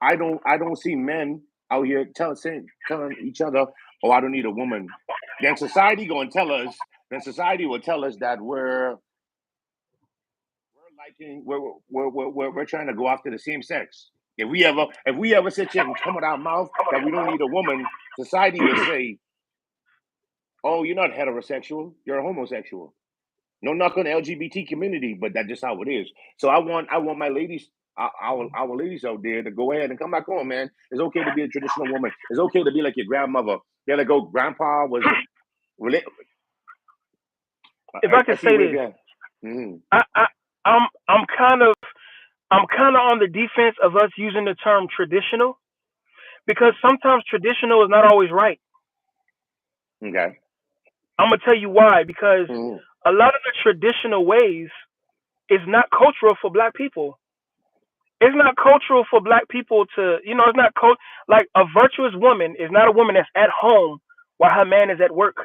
I don't see men out here telling each other, "Oh, I don't need a woman." Then society going to tell us. Then society will tell us that we're trying to go after the same sex. If we ever sit here and come with our mouth that we don't need a woman, society will say, "Oh, you're not heterosexual. You're a homosexual." No knock on the LGBT community, but that's just how it is. So I want my ladies, our ladies out there to go ahead and come back on, man. It's okay to be a traditional woman. It's okay to be like your grandmother. They're like, oh, grandpa was really. If I, I I could see say where this, you're. Mm-hmm. I, I I'm kind of on the defense of us using the term traditional because sometimes traditional is not always right. Okay. I'm gonna tell you why because Mm-hmm. a lot of the traditional ways is not cultural for black people. It's not cultural for black people to, it's not like a virtuous woman is not a woman that's at home while her man is at work.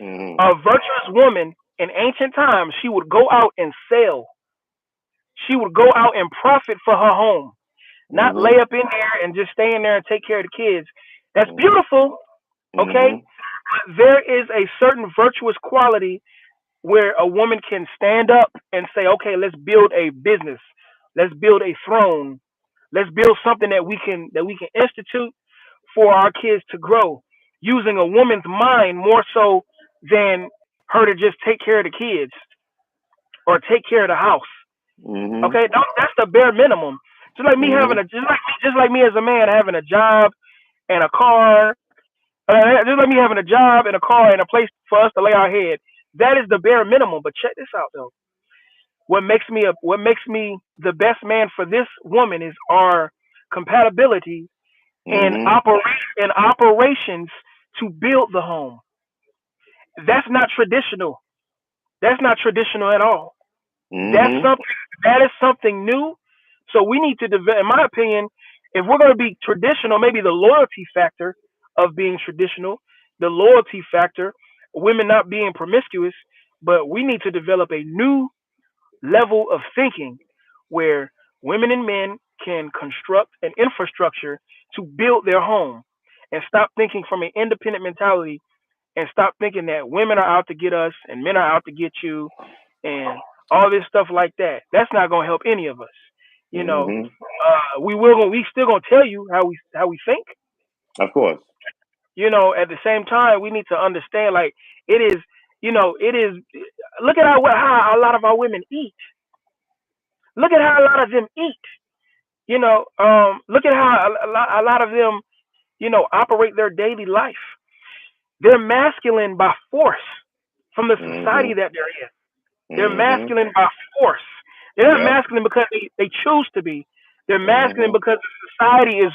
Mm-hmm. A virtuous woman in ancient times, she would go out and sell. She would go out and profit for her home, not Mm-hmm. lay up in there and just stay in there and take care of the kids. That's Mm-hmm. beautiful, okay? Mm-hmm. But there is a certain virtuous quality where a woman can stand up and say, okay, let's build a business. Let's build a throne. Let's build something that we can institute for our kids to grow using a woman's mind more so than her to just take care of the kids or take care of the house. Mm-hmm. Okay, that's the bare minimum. Just like me having Mm-hmm. a just like me as a man having a job and a car, just like me having a job and a car and a place for us to lay our head. That is the bare minimum. But check this out though. What makes me the best man for this woman is our compatibility and Mhm. operations to build the home. That's not traditional. That's not traditional at all. That's Mhm. something that is something new. So we need to develop, in my opinion, if we're going to be traditional, maybe the loyalty factor of being traditional, the loyalty factor, women not being promiscuous, but we need to develop a new level of thinking where women and men can construct an infrastructure to build their home and stop thinking from an independent mentality and stop thinking that women are out to get us and men are out to get you and all this stuff like that. That's not going to help any of us. You know, Mhm. we still going to tell you how we think. Of course. You know, at the same time, we need to understand like it is. You know, it is. Look at how a lot of our women eat. Look at how a lot of them eat. You know, look at how a lot of them, you know, operate their daily life. They're masculine by force from the society Mhm. that they're in. They're Mhm. masculine by force. They're not Yep. masculine because they choose to be. They're masculine Mhm. because society is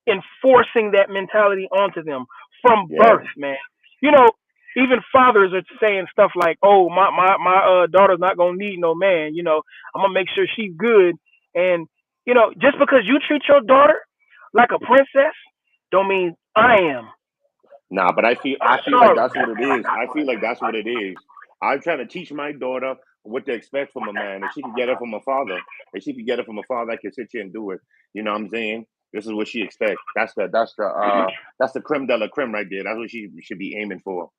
enforcing that mentality onto them from Yep. birth, man. You know, even fathers are saying stuff like, "Oh, my daughter's not gonna need no man. You know, I'm gonna make sure she's good." And you know, just because you treat your daughter like a princess, don't mean I am. Nah, but I feel like Sorry. that's what it is. I feel like that's what it is. I'm trying to teach my daughter what to expect from a man. If she can get it from a father, if she can get it from a father, I can sit here and do it. You know what I'm saying? This is what she expects. That's the creme de la creme right there. That's what she should be aiming for.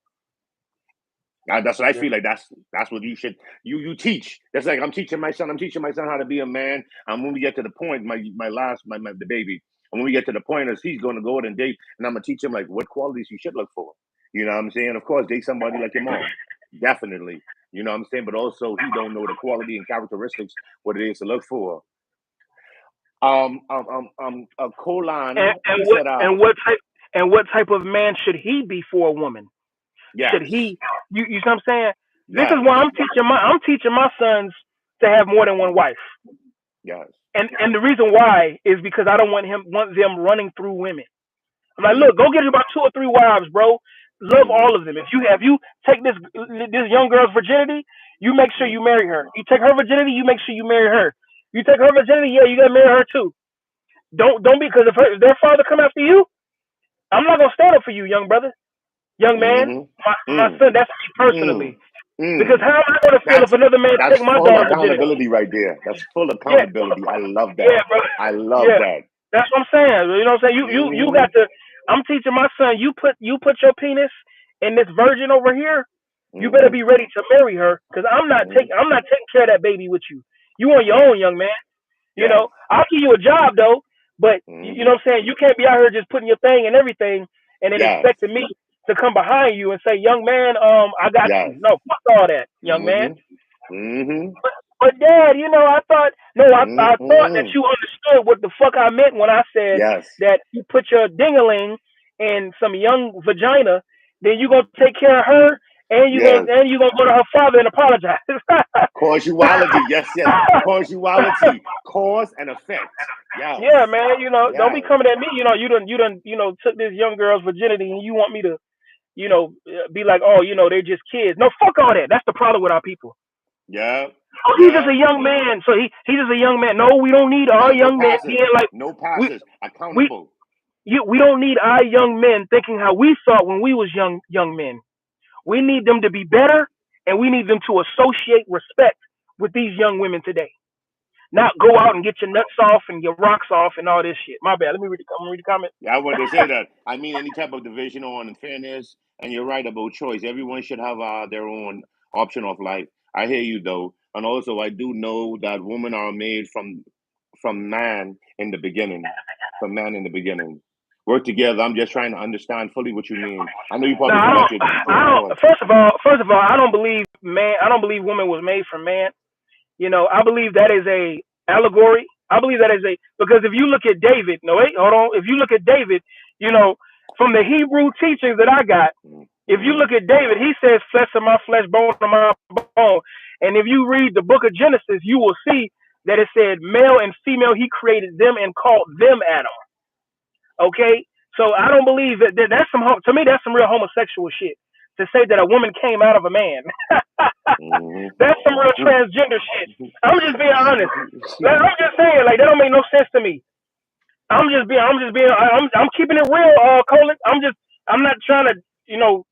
That's what I Yeah. feel like. That's what you teach. That's like I'm teaching my son. I'm teaching my son how to be a man. And when we get to the point, my the baby, and when we get to the point, is he's going to go out and date, and I'm gonna teach him like what qualities you should look for. You know what I'm saying? Of course, date somebody like your mom, definitely. You know what I'm saying? But also, he don't know the quality and characteristics what it is to look for. And, Colon. He and what said, and what type and what type of man should he be for a woman? Should yes, he? You see what I'm saying? This is yes, why I'm teaching my sons to have more than one wife. yes. And the reason why is because I don't want them running through women. I'm like, look, go Mhm, get you about 2 or 3 wives, bro. Love mhm, all of them. If you take this young girl's virginity, you make sure mhm. you marry her. You take her virginity, you make sure you marry her. You take her virginity, yeah, you gotta marry her too. Don't be because if their father come after you, I'm not gonna stand up for you, young brother, young man, Mhm. my Mm, son. That's me mm, personally. Because mm. how am I gonna feel if That's another man that's take my full daughter's virginity? accountability right there. That's full Yeah, accountability. I love that. yeah, bro. I love Yeah, that. that's what I'm saying. You know what I'm saying? You Mhm. got to. I'm teaching my son. You put your penis in this virgin over here. You better Mhm. be ready to marry her because Mhm. I'm not taking care of that baby with you. You on your own, Yes. young man. You Yes. know, I'll give you a job though, but you Mhm. know what I'm saying? You can't be out here just putting your thing and everything and then Yes. expecting me to come behind you and say, young man, I got you. Yes. No, fuck all that, young man. Mhm. Mhm. But dad, you know, I thought no, I thought that Mhm. you understood what the fuck I meant when I said Yes. that you put your dingaling in some young vagina, then you gonna take care of her Yes. and you gonna go to her father and apologize. Causality. Yes. Yes. Causality. Cause and effect. Yeah, Yes. man, you know, don't be Yes. coming at me. You know, you done took this young girl's virginity, and you want me to, be like, oh, they're just kids. No, fuck all that. That's the problem with our people. Yeah. Oh, he's just Yeah. a young man, so he's just a young man. No, we don't need our Nah. No young men passes. being like No we passes. we Accountable. we don't need our young men thinking how we thought when we was young men. We need them to be better, and we need them to associate respect with these young women today. Not go out and get your nuts off and your rocks off and all this shit. My bad. I'm gonna read the comment. Yeah, I wanted to say that. I mean, any type of division on fairness, and you're right about choice. Everyone should have their own option of life. I hear you though, and also I do know that women are made from man in the beginning, from man in the beginning. Work together. I'm just trying to understand fully what you mean. I know you No, probably I feel don't. like you're I going don't. forward. First of all, I don't believe man. I don't believe woman was made from man. I believe that is a allegory. I believe that is a because if you look at David, no wait, hold on. If you look at David, you know, from the Hebrew teachings that I got, if you Mm-hmm. look at David, he says, "Flesh of my flesh, bone of my bone." And if you read the book of Genesis, you will see that it said, "Male and female, he created them and called them Adam." Okay, so I don't believe that's to me that's some real homosexual shit to say that a woman came out of a man. That's some real transgender shit. I'm just being honest. Like, I'm just saying, like that don't make no sense to me. I'm keeping it real, Colin. I'm not trying to,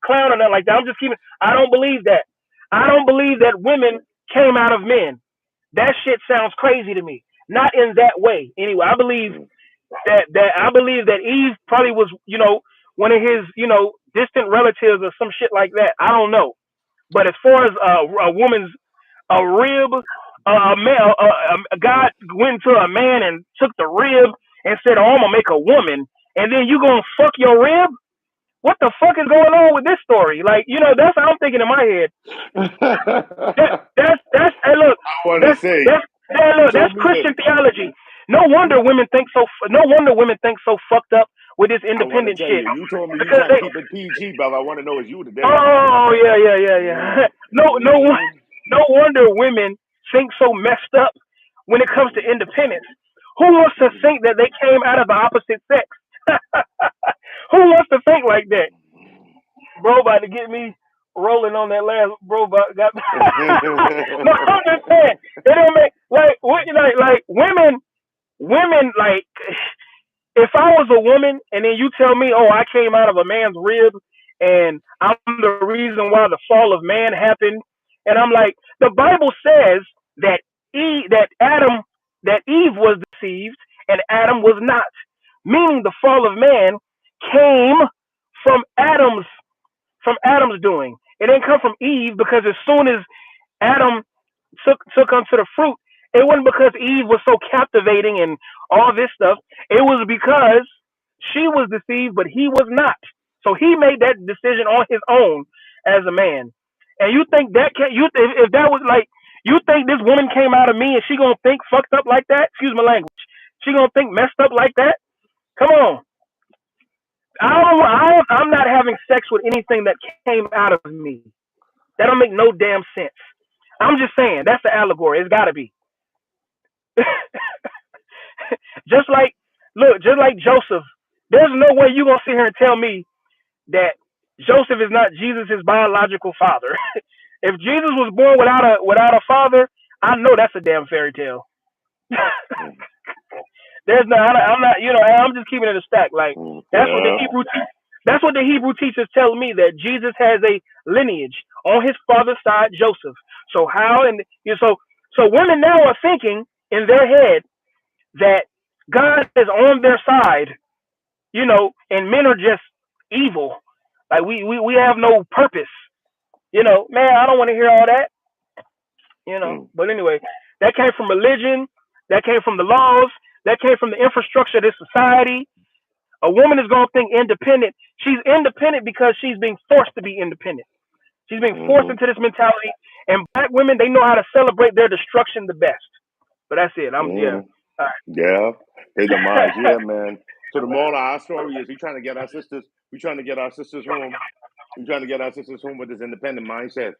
clown or nothing like that. I'm just keeping. I don't believe that. I don't believe that women came out of men. That shit sounds crazy to me. Not in that way. Anyway, I believe that Eve probably was, one of his, distant relatives or some shit like that. I don't know. But as far as a woman's a rib, a male, God went to a man and took the rib and said, "Oh, I'm gonna make a woman," and then you gonna fuck your rib? What the fuck is going on with this story? Like, that's what I'm thinking in my head. That's hey, look, I want to say, that's Christian theology. No wonder women think so. No wonder women think so fucked up with this independent shit. You told me you trying to keep it PG, brother. I want to know is you today. Oh yeah. No wonder women think so messed up when it comes to independence. Who wants to think that they came out of the opposite sex? Who wants to think like that? Bro, about to get me rolling on that last bro. Got no, I'm just saying it don't make like women like. If I was a woman and then you tell me, oh, I came out of a man's rib and I'm the reason why the fall of man happened, and I'm like, the Bible says that Eve was deceived and Adam was not, meaning the fall of man came from Adam's doing. It didn't come from Eve, because as soon as Adam took unto the fruit, it wasn't because Eve was so captivating and all this stuff. It was because she was deceived, but he was not. So he made that decision on his own as a man. And you think if that was like, you think this woman came out of me and she gonna think fucked up like that? Excuse my language. She gonna think messed up like that? Come on. I'm not having sex with anything that came out of me. That don't make no damn sense. I'm just saying that's the allegory. It's got to be. just like Joseph. There's no way you gonna sit here and tell me that Joseph is not Jesus' biological father. If Jesus was born without a father, I know that's a damn fairy tale. I'm not. I'm just keeping it a stack. Like that's what the Hebrew teachers tell me, that Jesus has a lineage on his father's side, Joseph. So so women now are thinking in their head that God is on their side, and men are just evil. Like we have no purpose. Man, I don't want to hear all that. But anyway, that came from religion, that came from the laws, that came from the infrastructure of this society. A woman is gonna think independent. She's independent because she's being forced to be independent. She's being forced into this mentality. And black women, they know how to celebrate their destruction the best. But that's it. Yeah. All right. Yeah. Hey, demise. Yeah, man. So the moral of our story is we trying to get our sisters home. We're trying to get our sisters home with this independent mindset.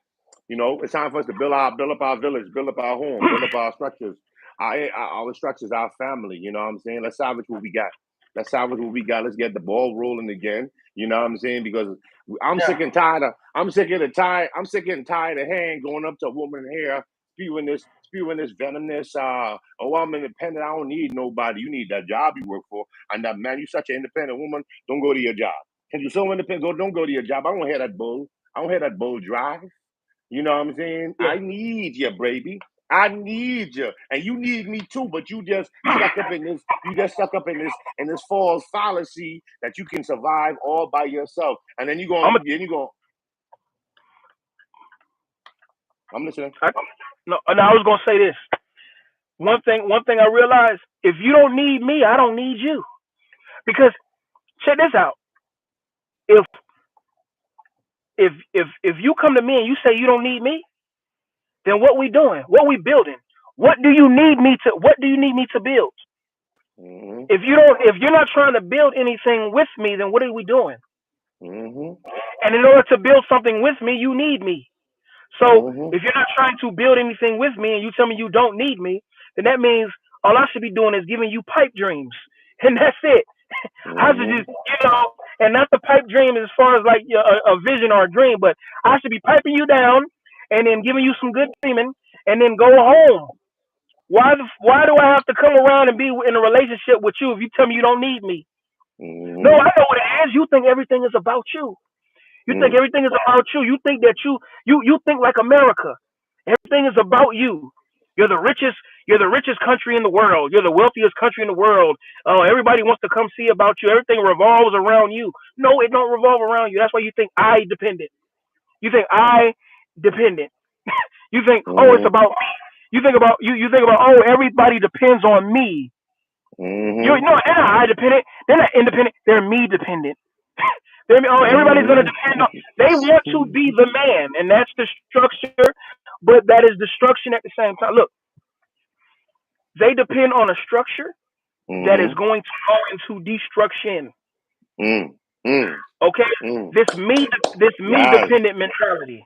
It's time for us to build up our village, build up our home, build up our structures, our structures, our family. You know what I'm saying? Let's salvage what we got. Let's get the ball rolling again. You know what I'm saying? Because I'm sick and tired of hand going up to a woman here, spewing this venomous, oh, I'm independent, I don't need nobody. You need that job you work for. And that, man, you such an independent woman, don't go to your job. Because you're so independent, don't go to your job. I don't hear that bull. I don't hear that bull drive. You know what I'm saying? Yeah. I need you, baby. I need you, and you need me too. But you just stuck up in this. You just stuck up in this false fallacy that you can survive all by yourself, and then you go. I'm listening. I was gonna say this. One thing I realized: if you don't need me, I don't need you. Because check this out. If you come to me and you say you don't need me, then what we doing? What we building? What do you need me to build? Mm-hmm. If you're not trying to build anything with me, then what are we doing? Mm-hmm. And in order to build something with me, you need me. So if you're not trying to build anything with me and you tell me you don't need me, then that means all I should be doing is giving you pipe dreams. And that's it. I should Mm-hmm. just, and not the pipe dream as far as like a vision or a dream, but I should be piping you down and then giving you some good semen and then go home. Why do I have to come around and be in a relationship with you if you tell me you don't need me? No, Mm-hmm. I know what it is. You think everything is about you. You think Mm. everything is about you. You think that you think like America. Everything is about you. You're the richest. You're the richest country in the world. You're the wealthiest country in the world. Oh, everybody wants to come see about you. Everything revolves around you. No, it don't revolve around you. That's why you think I dependent. You think I dependent. You think, oh, it's Mm-hmm. about me. You think about, oh, everybody depends on me. You Mm-hmm. no, they're not I dependent. They're not independent. They're me dependent. Everybody's gonna depend on. They want to be the man, and that's the structure. But that is destruction at the same time. Look, they depend on a structure that is Mm-hmm. going to go into destruction. Mm. Mm. Okay, Mm. this me Yes. dependent mentality.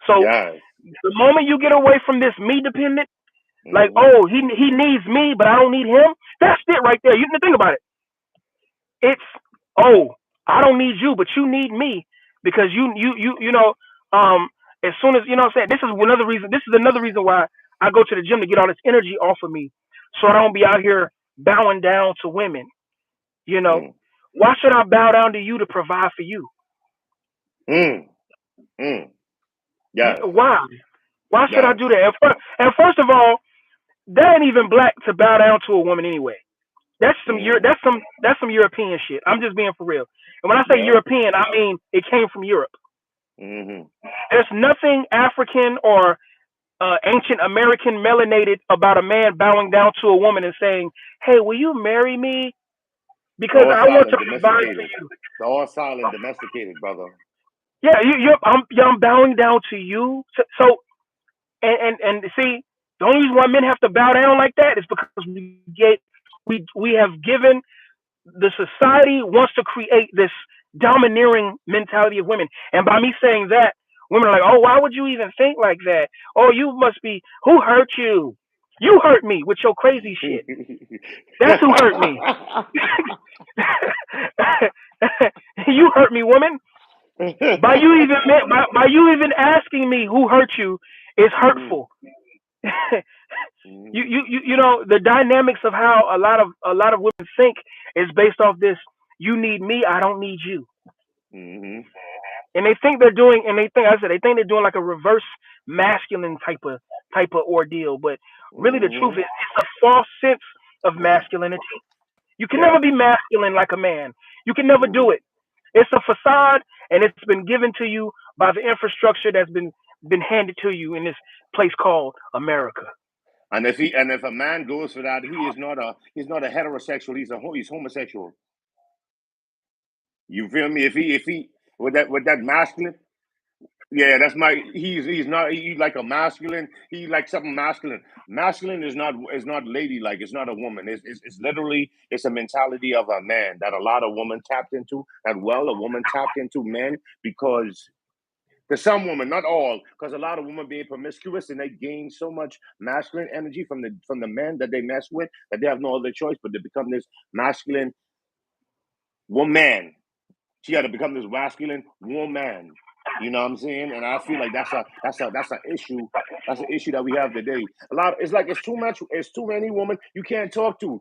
So Yes. the moment you get away from this me dependent, like, Mm-hmm. oh, he needs me, but I don't need him. That's it right there. You can think about it. It's, oh, I don't need you, but you need me because um as soon as, what I'm saying, this is another reason why I go to the gym to get all this energy off of me, so I don't be out here bowing down to women. You know, Mm. why should I bow down to you to provide for you? Mm. Mm. Yes. Why? Why should I Yes. do that? And first of all, that ain't even black to bow down to a woman anyway. That's some Mm. that's some European shit. I'm just being for real. And when I say Yeah. European, I mean it came from Europe. Mm-hmm. There's nothing African or ancient American melanated about a man bowing down to a woman and saying, "Hey, will you marry me? Because All I want to silent, provide for domesticated. you." They're all silent, domesticated, brother. Yeah, I'm bowing down to you. So and see, the only reason why men have to bow down like that is because we have given, the society wants to create this domineering mentality of women. And by me saying that, women are like, oh, why would you even think like that? Oh, you must be, who hurt you? You hurt me with your crazy shit. That's who hurt me. You hurt me, woman. By you even asking me who hurt you is Mm-hmm. hurtful. The dynamics of how a lot of women think is based off this. You need me, I don't need you. Mm-hmm. And they think they're doing, and they think they're doing like a reverse masculine type of ordeal. But really, the truth Mm-hmm. is, it's a false sense of masculinity. You can never Yeah. be masculine like a man. You can never Mm-hmm. do it. It's a facade, and it's been given to you by the infrastructure that's been handed to you in this place called America. And if a man goes for that, he's not a heterosexual. He's homosexual. You feel me? If he with that masculine, yeah, that's my. He's not. He like a masculine. He like something masculine. Masculine is not ladylike. It's not a woman. It's literally it's a mentality of a man that a lot of women tapped into. A woman tapped into men because to some women, not all, because a lot of women being promiscuous and they gain so much masculine energy from the men that they mess with that they have no other choice but to become this masculine woman. She had to become this masculine woman. You know what I'm saying? And I feel like that's an issue. That's an issue that we have today. It's like it's too much. It's too many women you can't talk to.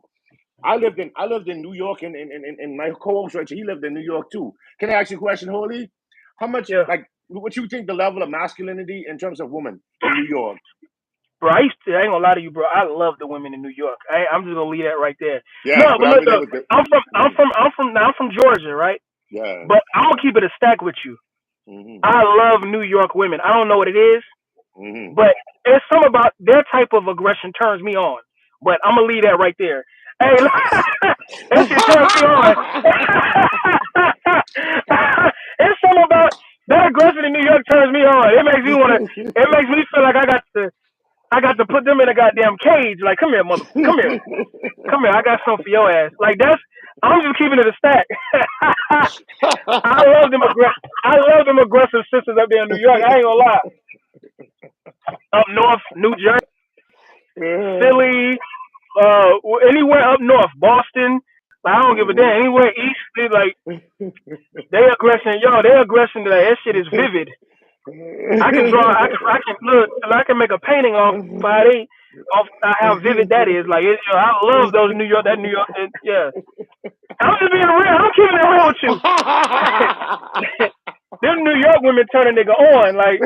I lived in New York, and my co-host right here, he lived in New York too. Can I ask you a question, Holy? How much Yeah, like what you think the level of masculinity in terms of women in New York? bro. I ain't gonna lie to you, bro. I love the women in New York. I'm just gonna leave that right there. Yes, No, but but I look, mean that was the I'm from Georgia, right? yeah. But I'm gonna keep it a stack with you. Hmm. I love New York women. I don't know what it is, Hmm. but there's some about their type of aggression turns me on. But I'm gonna leave that right there. Hey, that shit turns me on. There's something about that aggression in New York turns me on. It makes me wanna. It makes me feel like I got to put them in a goddamn cage. Like, come here, mother. Come here. Come here. I got something for your ass. Like, that's. I'm just keeping it a stack. I love them aggressive sisters up there in New York. I ain't gonna lie. Up north, New Jersey, Yeah. Philly, anywhere up north, Boston. Like I don't give a Mm-hmm. damn. Anywhere east, they like they aggression. Yo, they aggression. Like, that shit is vivid. I can draw. I can look. I can make a painting off how they off how vivid that is. Like I love those New York. That New York. Yeah. I'm just being real. I'm keeping it real with you. Them New York women turn a nigga on. Like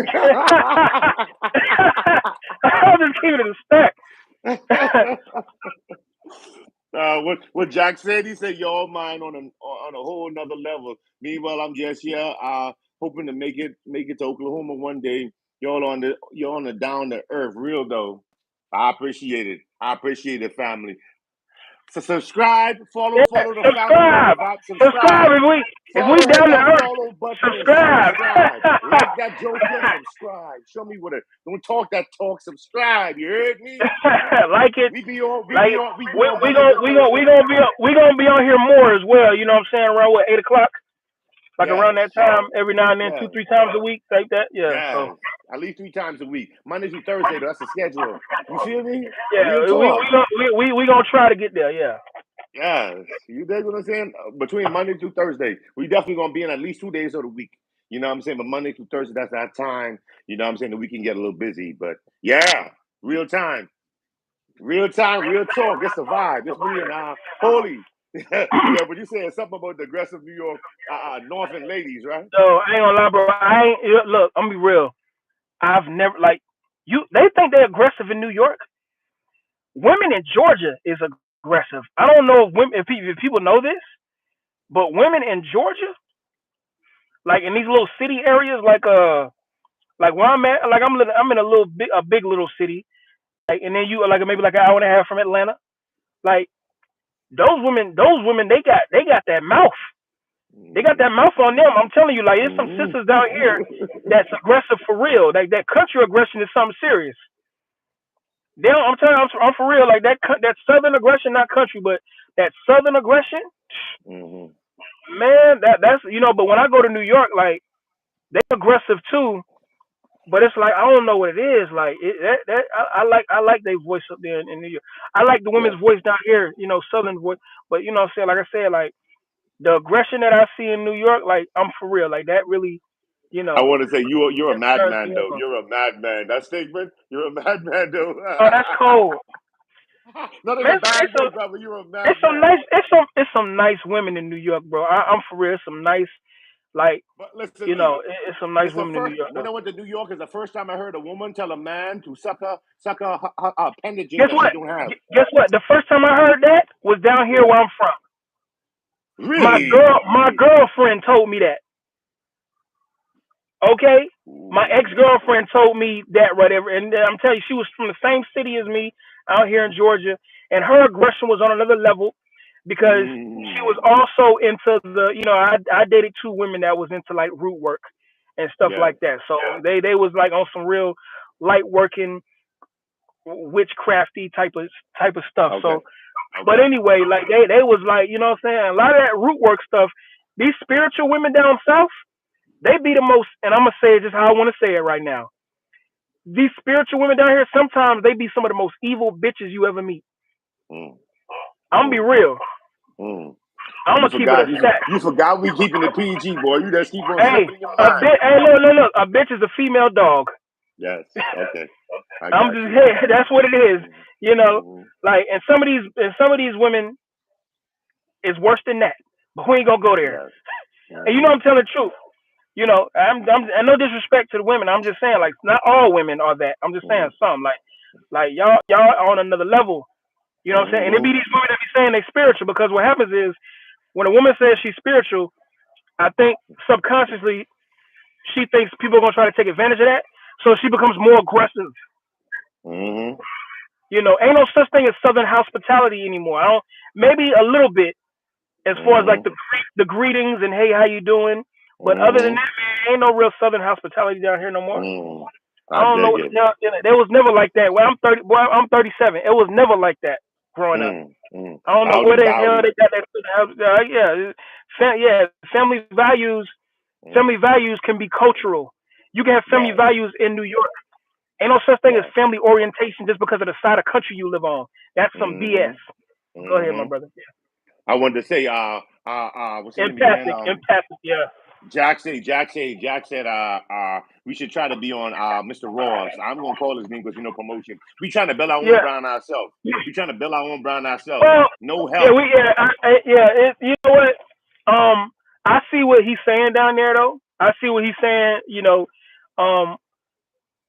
I'm just keeping it a stack. What Jack said, he said, "Y'all mine on a whole nother level." Meanwhile, I'm just here, hoping to make it to Oklahoma one day. Y'all on the down to earth, real though. I appreciate it. I appreciate it, family. So subscribe, Yeah, follow the family, let the subscribe. vibe. Subscribe Subscribe, if we hit down to that earth. follow button and Subscribe. subscribe. Like that joker, subscribe. Show me what it. Don't talk that talk. Subscribe. You heard me? Like it. We be on. We Like be on. We be we on we Monday to gonna we gonna we Thursday. gonna be we gonna be on here more as well. You know what I'm saying? Around what 8 o'clock, like around Yes. that time, every now and then, Yeah. 2-3 times a week, like that. Yeah. So Yes. At least 3 times a week. Monday through Thursday, though. That's the schedule. You feel me? Real yeah, talk. we gonna try to get there. Yeah. Yes. You dig what I'm saying? Between Monday through Thursday, we definitely gonna be in at least 2 days of the week. You know what I'm saying? But Monday through Thursday, that's that time. You know what I'm saying? That we can get a little busy. But yeah, real time. Real time, real talk. It's the vibe. It's me and Holy. Yeah, but you said something about the aggressive New York Northern ladies, right? So I ain't gonna lie, bro. Look. I'm gonna be real. I've never like you. They think they're aggressive in New York. Women in Georgia is aggressive. I don't know if women if people know this, but women in Georgia, like in these little city areas, like where I'm at, like I'm in a big little city, like and then you like maybe like an hour and a half from Atlanta. Like those women, they got that mouth. They got that mouth on them. I'm telling you, like there's some Mm-hmm. sisters down here that's aggressive for real. Like that country aggression is something serious. They don't, I'm telling you, I'm for real. Like that southern aggression, not country, but that southern aggression, Mm-hmm. man. That's But when I go to New York, like they aggressive too. But it's like I don't know what it is. Like I like their voice up there in New York. I like the Yeah. women's voice down here, southern voice. But what I'm saying, like I said, like the aggression that I see in New York, like I'm for real. Like that really, I want to say you're a that turns madman me though. on. You're a madman. That statement, you're a madman though. Oh, that's cold. Not in Man, a bad way, brother. You're a it's some madman. nice it's some nice women in New York, bro. I'm for real. Some nice like But listen to me. it's some nice It's the women in New first York when though. I went to New York. It's the first time I heard a woman tell a man to suck a appendage Guess that she what? don't have. Guess what? The first time I heard that was down here Yeah. where I'm from. Really? My girlfriend told me that. Okay, my ex Ooh. girlfriend told me that whatever, and I'm telling you, she was from the same city as me out here in Georgia, and her aggression was on another level because she was Mm. also into I dated two women that was into like root work and stuff Yeah. like that. So they was like on some real light working witchcrafty type of stuff. Okay. So, but anyway, like they was like what I'm saying, a lot of that root work stuff. These spiritual women down south, they be the most, and I'm gonna say it just how I want to say it right now. These spiritual women down here, sometimes they be some of the most evil bitches you ever meet. Mm. I'm gonna be Mm. real. Mm. I'm You gonna keep it a forgot. stat. You forgot we keeping it PG, boy. You just keep on Hey, slipping in your mind. hey, look, a bitch is a female dog. Yes. Okay. I I'm got just, you. hey, that's what it is. You know, Mm-hmm. like, and some of these women is worse than that. But we ain't gonna go there. Yes. And Mm-hmm. I'm telling the truth. And no disrespect to the women. I'm just saying, like, not all women are that. I'm just saying Mm-hmm. some. Like y'all are on another level. You know what I'm saying? And it Mm-hmm. be these women that be saying they spiritual because what happens is when a woman says she's spiritual, I think subconsciously she thinks people are gonna try to take advantage of that, so she becomes more aggressive. Mm-hmm. Ain't no such thing as Southern hospitality anymore. I don't. Maybe a little bit as far as like Mm-hmm. the greetings and hey, how you doing? But other than Mm-hmm. that, man, ain't no real Southern hospitality down here no more. Mm. I I don't know. dig it. There was never like that. Well, I'm 30. Boy, I'm 37. It was never like that growing up. Mm. Mm. I don't know where Howdy, the hell dowdy. they got that. Yeah, yeah. Family values. Family Mm. values can be cultural. You can have family Yes. values in New York. Ain't no such thing as Yes. family orientation just because of the side of country you live on. That's some BS. Mm-hmm. Go ahead, my Mm-hmm. brother. I wanted to say, what's his name again? Empathic, yeah. Jack said, we should try to be on Mr. Ross. I'm gonna call his name because promotion. We trying to build our own Yeah. brand ourselves. We trying to build our own brand ourselves. Well, No yeah, help. you know what? I see what he's saying down there, though. I see what he's saying. Um,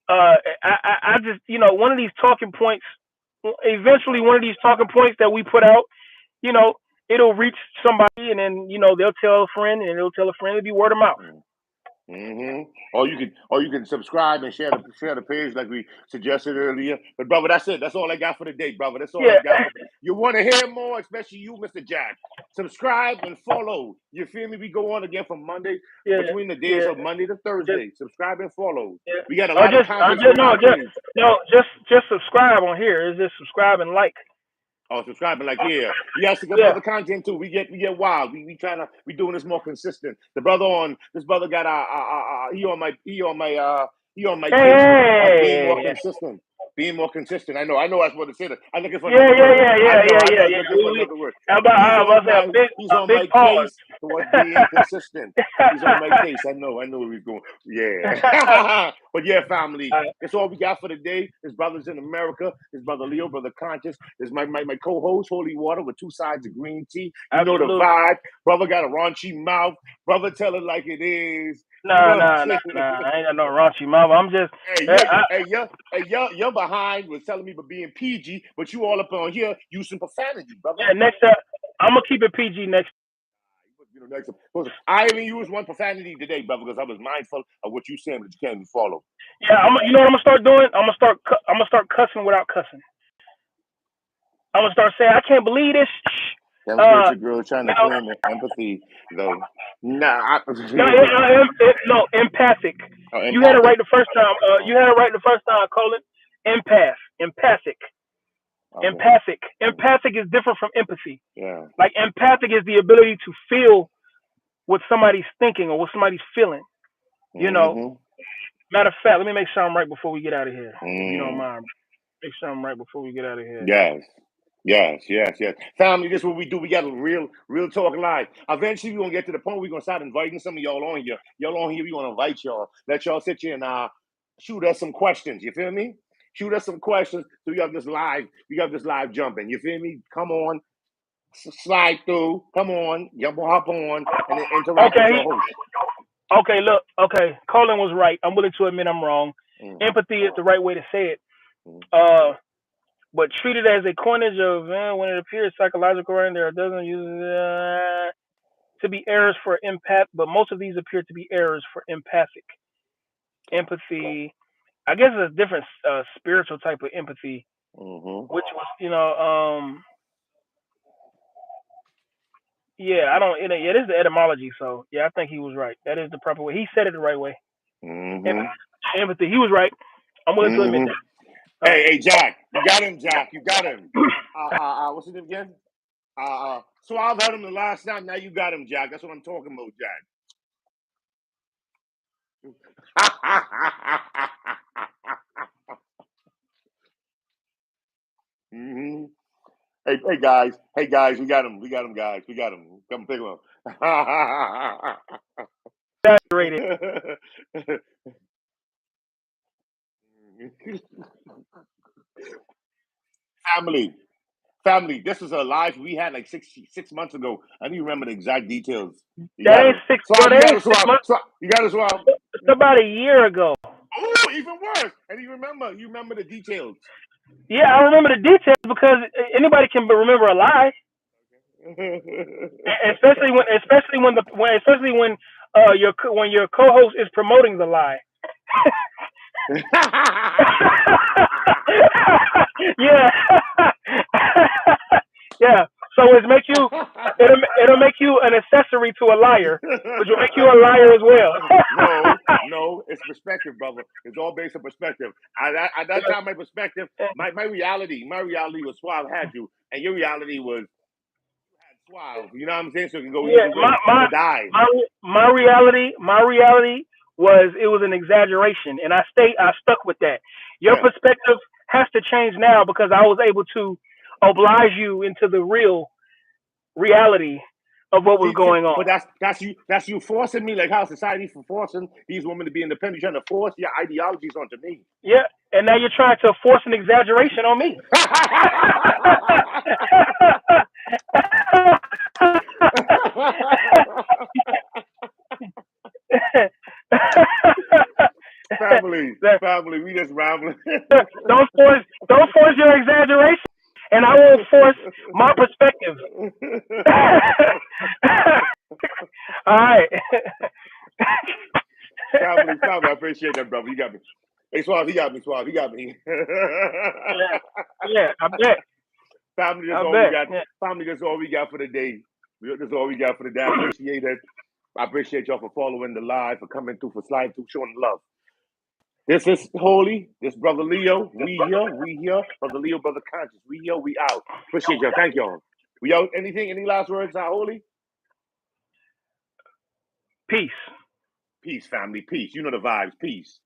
I just, one of these talking points. Eventually, one of these talking points that we put out, you know, it'll reach somebody, and then they'll tell a friend, and they'll tell a friend. It'll be word of mouth. Mm-hmm. Or you can subscribe and share the page like we suggested earlier. But brother, that's it. That's all I got for the day, brother. That's all I Yeah, got. You want to hear more, especially you, Mr. Jack. Subscribe and follow. You feel me? We go on again from Monday, yeah, between the days yeah. of Monday to Just, Thursday. Subscribe and follow. yeah. We got a Or lot of just, content on our page. just subscribe on here. It's just subscribe and like. Oh, subscribing like yeah. You guys to get Yeah. other content too. We get wild. We doing this more consistent. This brother got he on my case with us being more Hey. consistent. Being more consistent. I know that's what it said. I'm looking for Yeah, another word. I was yeah. looking for another word. How He's about on say my a big pause? case for being consistent. He's on my case. I know where he's going. Yeah. But yeah, family. That's all we got for the day. His brothers in America. His brother Leo, brother Conscious. Is my co-host, Holy Water, with 2 sides of green tea. You know the vibe. Brother got a raunchy mouth. Brother, tell it like it is. Nah. I ain't got no raunchy mouth. I'm just. You're behind was telling me about being PG, but you all up on here using profanity, brother. Yeah, next up, I'm gonna keep it PG next. I even used one profanity today, brother, because I was mindful of what you saying, but you can't even follow. Yeah, you know what I'm gonna start doing? I'm gonna start cussing without cussing. I'm gonna start saying, I can't believe this. That was your girl trying to claim empathy, though. Nah. No, empathic. You had it right the first time. Colin. Empathic. Okay. Empathic is different from empathy. Yeah. Like empathic is the ability to feel what somebody's thinking or what somebody's feeling. You know. Matter of fact, let me make sure I'm right before we get out of here. If you don't mind. Make sure I'm right before we get out of here. Yes. Family, this is what we do. We got a real talk live. Eventually, we're going to get to the point where we're going to start inviting some of y'all on here. Y'all on here, we want to invite y'all. Let y'all sit here and shoot us some questions. You feel me? Shoot us some questions so we have this live jumping. You feel me? Come on. Slide through. Come on. Hop on and then interact with your host. Okay, look. Okay, Colin was right. I'm willing to admit I'm wrong. Empathy is the right way to say it. But treat it as a coinage of when it appears psychological, and there doesn't use to be errors for empath, but most of these appear to be errors for empathic. Empathy, I guess, it's a different spiritual type of empathy, which was, yeah, I don't. It is the etymology, so yeah, I think he was right. That is the proper way. He said it the right way. Empathy, he was right. I'm willing to admit that. Hey, Jack, you got him, Jack. You got him. What's his name again? So I've had him the last time. Now you got him, Jack. That's what I'm talking about, Jack. Hey guys, we got him, guys. We got him. Come pick him up. Exaggerated. Family, this is a live we had like 6 months ago. I don't even remember the exact details. That ain't 6 months. You got to swap. It's about a year ago. Oh, even worse. And you remember the details. Yeah, I remember the details because anybody can remember a lie. especially when your co-host is promoting the lie. Yeah. Yeah. So it'll make you an accessory to a liar, which will make you a liar as well. No, it's perspective, brother. It's all based on perspective. At that time, my perspective, my reality was Suave had you, and your reality was you had Suave. You know what I'm saying? So it can go either way to die. My reality was it was an exaggeration, and I stuck with that. Your perspective has to change now because I was able to oblige you into the real reality of what was going But on. that's you forcing me, like how society for forcing these women to be independent, trying to force your ideologies onto me. Yeah, and now you're trying to force an exaggeration on me. family, we just rambling. Don't force your exaggeration, and I won't force my perspective. All right. family, I appreciate that, brother. You got me. Hey, Suave, he got me. Yeah, I bet. Family, that's I all we bet. got. Yeah. Family, that's all we got for the day. That's all we got for the day. I appreciate it. I appreciate y'all for following the live, for coming through, for sliding through, showing love. This is Holy. This Brother Leo. We here. Brother Leo, Brother Conscious. We here, we out. Appreciate y'all. Thank y'all. We out. Anything? Any last words, Holy? Peace. Peace, family. Peace. You know the vibes. Peace.